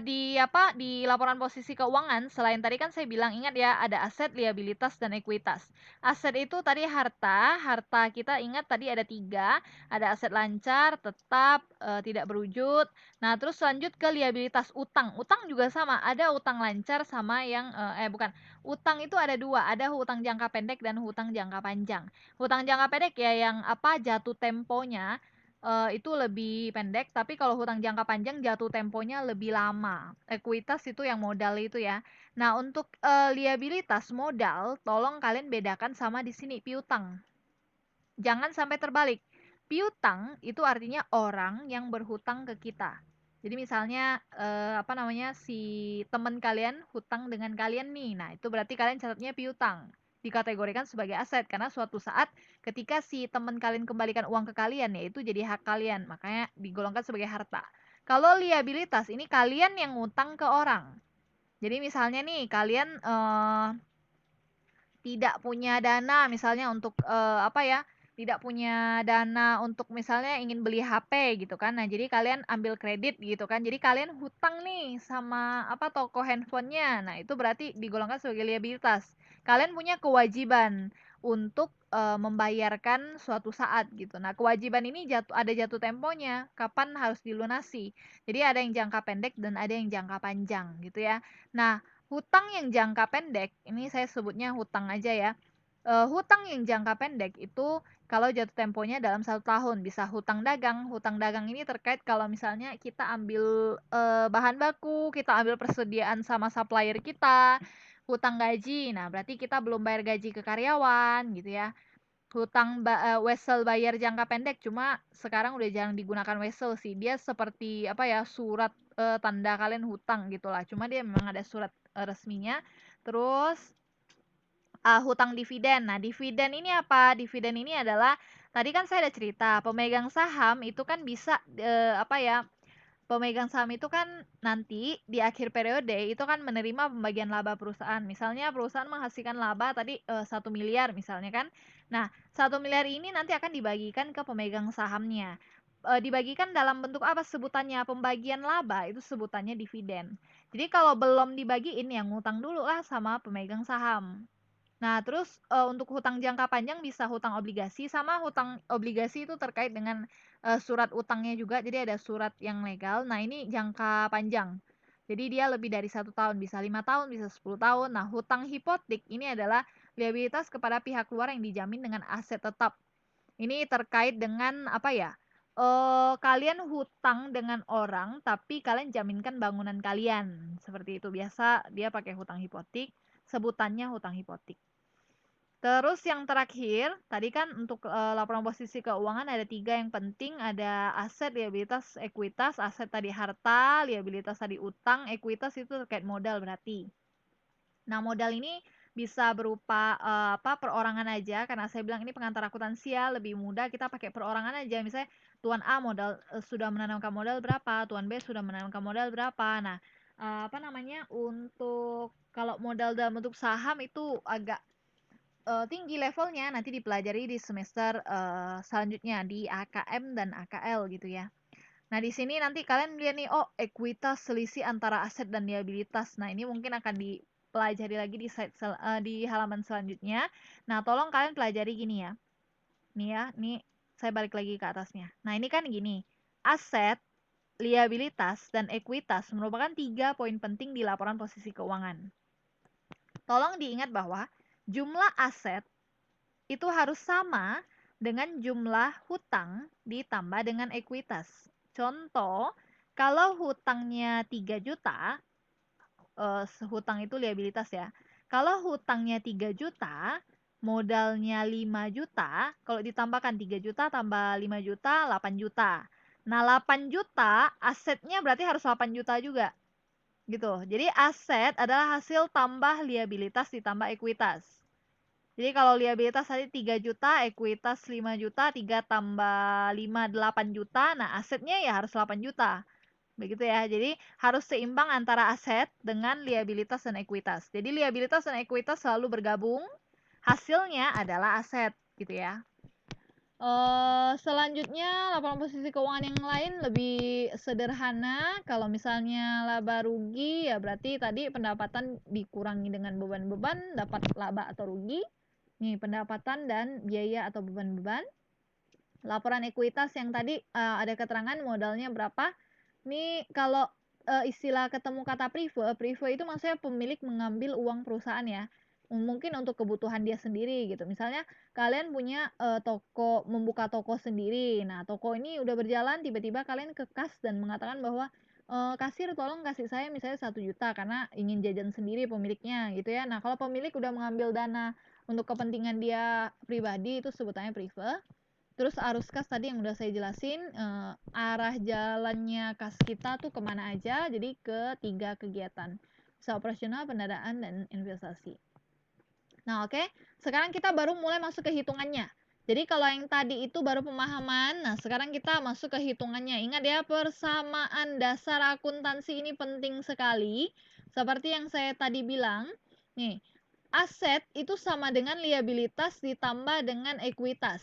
di apa, di laporan posisi keuangan selain tadi kan saya bilang ingat ya ada aset, liabilitas, dan ekuitas. Aset itu tadi harta, harta kita ingat tadi ada 3, ada aset lancar, tetap, tidak berwujud. Nah, terus lanjut ke liabilitas, utang. Utang juga sama, ada utang lancar sama yang bukan. Utang itu ada 2, ada hutang jangka pendek dan hutang jangka panjang. Hutang jangka pendek ya yang apa, jatuh temponya itu lebih pendek, tapi kalau hutang jangka panjang jatuh temponya lebih lama. Ekuitas itu yang modal itu ya. Nah, untuk liabilitas modal, tolong kalian bedakan sama di sini piutang. Jangan sampai terbalik. Piutang itu artinya orang yang berhutang ke kita. Jadi misalnya apa namanya, si teman kalian hutang dengan kalian nih. Nah, itu berarti kalian catatnya piutang. Dikategorikan sebagai aset karena suatu saat ketika si teman kalian kembalikan uang ke kalian ya itu jadi hak kalian. Makanya digolongkan sebagai harta. Kalau liabilitas ini kalian yang ngutang ke orang. Jadi misalnya nih kalian tidak punya dana misalnya untuk apa ya, tidak punya dana untuk misalnya ingin beli HP gitu kan. Nah, jadi kalian ambil kredit gitu kan. Jadi kalian hutang nih sama apa, toko handphonenya. Nah, itu berarti digolongkan sebagai liabilitas. Kalian punya kewajiban untuk membayarkan suatu saat gitu. Nah, kewajiban ini ada jatuh temponya, kapan harus dilunasi. Jadi ada yang jangka pendek dan ada yang jangka panjang gitu ya. Nah, hutang yang jangka pendek, ini saya sebutnya hutang aja ya. Hutang yang jangka pendek itu kalau jatuh temponya dalam 1 tahun, bisa hutang dagang. Hutang dagang ini terkait kalau misalnya kita ambil bahan baku, kita ambil persediaan sama supplier kita, hutang gaji. Nah, berarti kita belum bayar gaji ke karyawan gitu ya. Hutang wesel bayar jangka pendek, cuma sekarang udah jarang digunakan wesel sih. Dia seperti apa ya, surat tanda kalian hutang gitulah. Cuma dia memang ada surat resminya. Terus hutang dividen. Nah, dividen ini apa? Dividen ini adalah tadi kan saya ada cerita, pemegang saham itu kan bisa apa ya, pemegang saham itu kan nanti di akhir periode itu kan menerima pembagian laba perusahaan. Misalnya perusahaan menghasilkan laba tadi 1 miliar misalnya kan. Nah, 1 miliar ini nanti akan dibagikan ke pemegang sahamnya. Dibagikan dalam bentuk apa sebutannya? Pembagian laba itu sebutannya dividen. Jadi kalau belum dibagiin yang ngutang dulu lah sama pemegang saham. Nah, terus untuk hutang jangka panjang bisa hutang obligasi, sama hutang obligasi itu terkait dengan surat utangnya juga. Jadi ada surat yang legal. Nah, ini jangka panjang. Jadi dia lebih dari 1 tahun, bisa 5 tahun, bisa 10 tahun. Nah, hutang hipotek ini adalah liabilitas kepada pihak luar yang dijamin dengan aset tetap. Ini terkait dengan apa ya? Kalian hutang dengan orang, tapi kalian jaminkan bangunan kalian. Seperti itu. Biasa dia pakai hutang hipotek, sebutannya hutang hipotek. Terus yang terakhir, tadi kan untuk laporan posisi keuangan ada 3 yang penting, ada aset, liabilitas, ekuitas. Aset tadi harta, liabilitas tadi utang, ekuitas itu terkait modal berarti. Nah, modal ini bisa berupa perorangan aja, karena saya bilang ini pengantar akuntansial, lebih mudah kita pakai perorangan aja. Misalnya Tuan A modal sudah menanamkan modal berapa, Tuan B sudah menanamkan modal berapa. Nah, untuk kalau modal dalam bentuk saham itu agak tinggi levelnya, nanti dipelajari di semester selanjutnya di AKM dan AKL gitu ya. Nah, di sini nanti kalian lihat nih, oh, ekuitas selisih antara aset dan liabilitas. Nah, ini mungkin akan dipelajari lagi di halaman selanjutnya. Nah, tolong kalian pelajari gini ya. Nih ya, nih saya balik lagi ke atasnya. Nah, ini kan gini. Aset, liabilitas, dan ekuitas merupakan 3 poin penting di laporan posisi keuangan. Tolong diingat bahwa jumlah aset itu harus sama dengan jumlah hutang ditambah dengan ekuitas. Contoh, kalau hutangnya 3 juta, hutang itu liabilitas ya. Kalau hutangnya 3 juta, modalnya 5 juta, kalau ditambahkan 3 juta tambah 5 juta, 8 juta. Nah, 8 juta asetnya berarti harus 8 juta juga. Gitu. Jadi aset adalah hasil tambah liabilitas ditambah ekuitas. Jadi kalau liabilitas tadi 3 juta, ekuitas 5 juta, 3 tambah 5, 8 juta. Nah, asetnya ya harus 8 juta. Begitu ya. Jadi harus seimbang antara aset dengan liabilitas dan ekuitas. Jadi liabilitas dan ekuitas selalu bergabung. Hasilnya adalah aset gitu ya. Selanjutnya laporan posisi keuangan yang lain lebih sederhana. Kalau misalnya laba rugi ya berarti tadi pendapatan dikurangi dengan beban-beban, dapat laba atau rugi. Nih, pendapatan dan biaya atau beban-beban. Laporan ekuitas yang tadi ada keterangan modalnya berapa. Nih kalau istilah ketemu kata prive itu maksudnya pemilik mengambil uang perusahaan ya. Mungkin untuk kebutuhan dia sendiri gitu. Misalnya kalian punya membuka toko sendiri. Nah, toko ini udah berjalan, tiba-tiba kalian ke kas dan mengatakan bahwa kasir tolong kasih saya misalnya 1 juta karena ingin jajan sendiri pemiliknya gitu ya. Nah, kalau pemilik udah mengambil dana untuk kepentingan dia pribadi itu sebutannya prive. Terus arus kas tadi yang udah saya jelasin, arah jalannya kas kita tuh kemana aja, jadi ke 3 kegiatan. Bisa operasional, pendanaan, dan investasi. Nah, oke. Sekarang kita baru mulai masuk ke hitungannya. Jadi kalau yang tadi itu baru pemahaman, nah sekarang kita masuk ke hitungannya. Ingat ya, persamaan dasar akuntansi ini penting sekali. Seperti yang saya tadi bilang, nih, aset itu sama dengan liabilitas ditambah dengan ekuitas.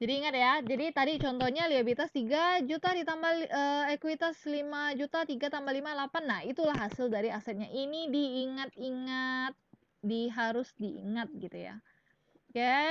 Jadi ingat ya, jadi tadi contohnya liabilitas 3 juta ditambah ekuitas 5 juta, 3 tambah 5, 8. Nah, itulah hasil dari asetnya. Ini diingat-ingat, harus diingat gitu ya. Oke.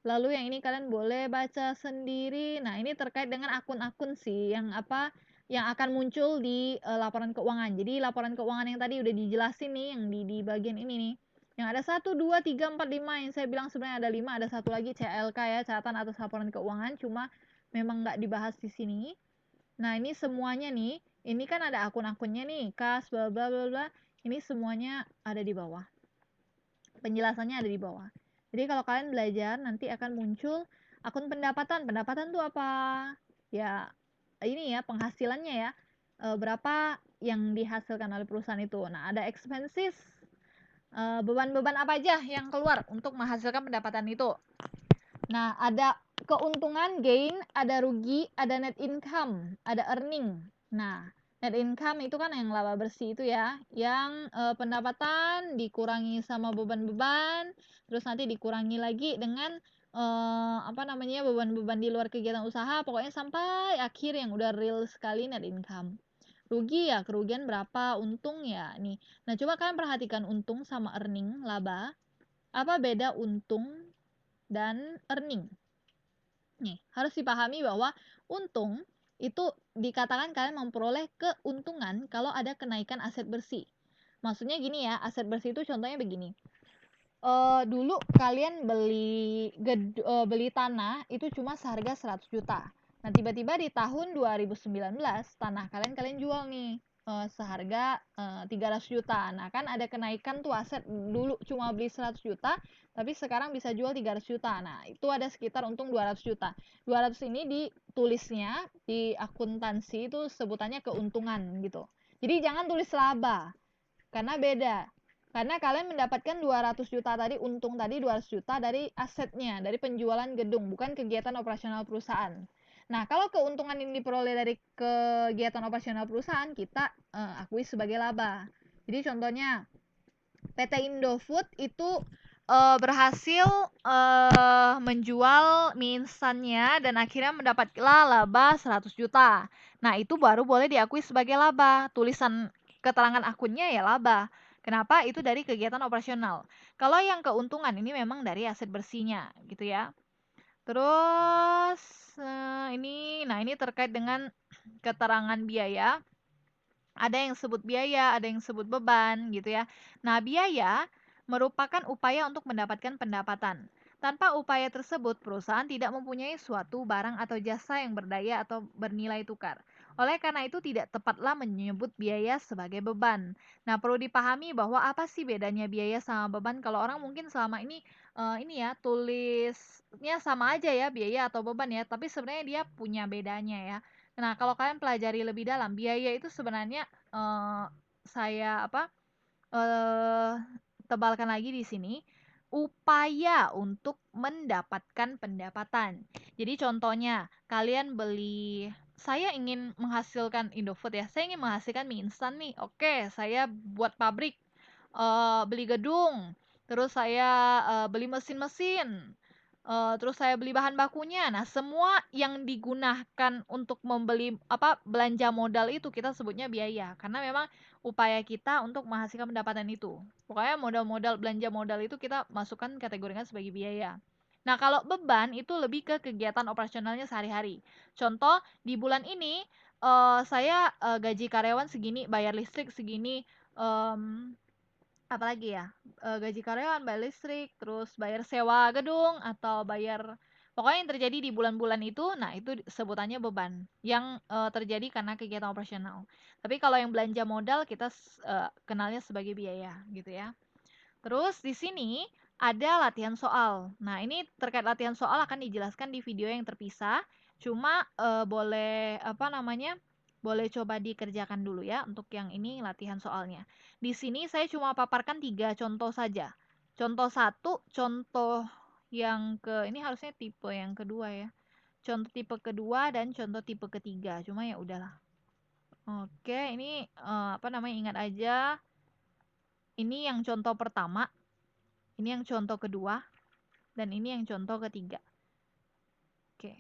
Lalu yang ini kalian boleh baca sendiri. Nah, ini terkait dengan akun-akun sih yang akan muncul di laporan keuangan. Jadi laporan keuangan yang tadi udah dijelasin nih yang di bagian ini nih. Yang ada 1, 2, 3, 4, 5. Yang saya bilang sebenarnya ada 5. Ada satu lagi CLK ya, catatan atas laporan keuangan. Cuma memang nggak dibahas di sini. Nah, ini semuanya nih. Ini kan ada akun-akunnya nih. Kas, bla bla bla bla. Ini semuanya ada di bawah. Penjelasannya ada di bawah. Jadi kalau kalian belajar nanti akan muncul akun pendapatan. Pendapatan tuh apa? Ya, ini ya penghasilannya ya. Berapa yang dihasilkan oleh perusahaan itu. Nah, ada expenses, beban-beban apa aja yang keluar untuk menghasilkan pendapatan itu. Nah, ada keuntungan, gain, ada rugi, ada net income, ada earning. Nah, net income itu kan yang laba bersih itu ya, yang pendapatan dikurangi sama beban-beban, terus nanti dikurangi lagi dengan beban-beban di luar kegiatan usaha, pokoknya sampai akhir yang udah real sekali net income. Rugi ya, kerugian berapa, untung ya nih. Nah, coba kalian perhatikan untung sama earning, laba. Apa beda untung dan earning? Nih, harus dipahami bahwa untung itu dikatakan kalian memperoleh keuntungan kalau ada kenaikan aset bersih. Maksudnya gini ya, aset bersih itu contohnya begini. Dulu kalian beli tanah itu cuma seharga 100 juta. Nah, tiba-tiba di tahun 2019 tanah kalian jual nih seharga 300 juta. Nah, kan ada kenaikan tuh aset, dulu cuma beli 100 juta, tapi sekarang bisa jual 300 juta. Nah, itu ada sekitar untung 200 juta. 200 ini ditulisnya di akuntansi itu sebutannya keuntungan gitu. Jadi jangan tulis laba, karena beda. Karena kalian mendapatkan 200 juta tadi, untung tadi 200 juta dari asetnya, dari penjualan gedung, bukan kegiatan operasional perusahaan. Nah, kalau keuntungan ini diperoleh dari kegiatan operasional perusahaan, kita akui sebagai laba. Jadi contohnya, PT Indofood itu berhasil menjual mie instannya dan akhirnya mendapatlah laba 100 juta. Nah, itu baru boleh diakui sebagai laba. Tulisan keterangan akunnya ya laba. Kenapa? Itu dari kegiatan operasional. Kalau yang keuntungan ini memang dari aset bersihnya, gitu ya. Terus ini terkait dengan keterangan biaya. Ada yang sebut biaya, ada yang sebut beban gitu ya. Nah, biaya merupakan upaya untuk mendapatkan pendapatan. Tanpa upaya tersebut, perusahaan tidak mempunyai suatu barang atau jasa yang berdaya atau bernilai tukar. Oleh karena itu, tidak tepatlah menyebut biaya sebagai beban. Nah, perlu dipahami bahwa apa sih bedanya biaya sama beban? Kalau orang mungkin selama ini tulisnya sama aja ya, biaya atau beban ya, tapi sebenarnya dia punya bedanya ya. Nah, kalau kalian pelajari lebih dalam, biaya itu sebenarnya saya tebalkan lagi di sini, upaya untuk mendapatkan pendapatan. Jadi contohnya, kalian saya ingin menghasilkan Indofood ya, saya ingin menghasilkan mie instan nih. Oke, saya buat pabrik, beli gedung, terus saya beli mesin-mesin, terus saya beli bahan bakunya. Nah, semua yang digunakan untuk membeli belanja modal itu kita sebutnya biaya, karena memang upaya kita untuk menghasilkan pendapatan itu. Pokoknya modal-modal, belanja modal itu kita masukkan kategorikan sebagai biaya. Nah, kalau beban itu lebih ke kegiatan operasionalnya sehari-hari. Contoh, di bulan ini saya gaji karyawan segini, bayar listrik segini, apalagi ya, gaji karyawan, bayar listrik, terus bayar sewa gedung atau bayar, pokoknya yang terjadi di bulan-bulan itu, nah itu sebutannya beban yang terjadi karena kegiatan operasional. Tapi kalau yang belanja modal kita kenalnya sebagai biaya gitu ya. Terus di sini ada latihan soal. Nah, ini terkait latihan soal akan dijelaskan di video yang terpisah. Cuma boleh boleh coba dikerjakan dulu ya untuk yang ini latihan soalnya. Di sini saya cuma paparkan 3 contoh saja. Contoh 1, contoh yang ini harusnya tipe yang kedua ya. Contoh tipe kedua dan contoh tipe ketiga. Cuma ya udahlah. Oke, ini ingat aja. Ini yang contoh pertama, ini yang contoh kedua, dan ini yang contoh ketiga. Oke.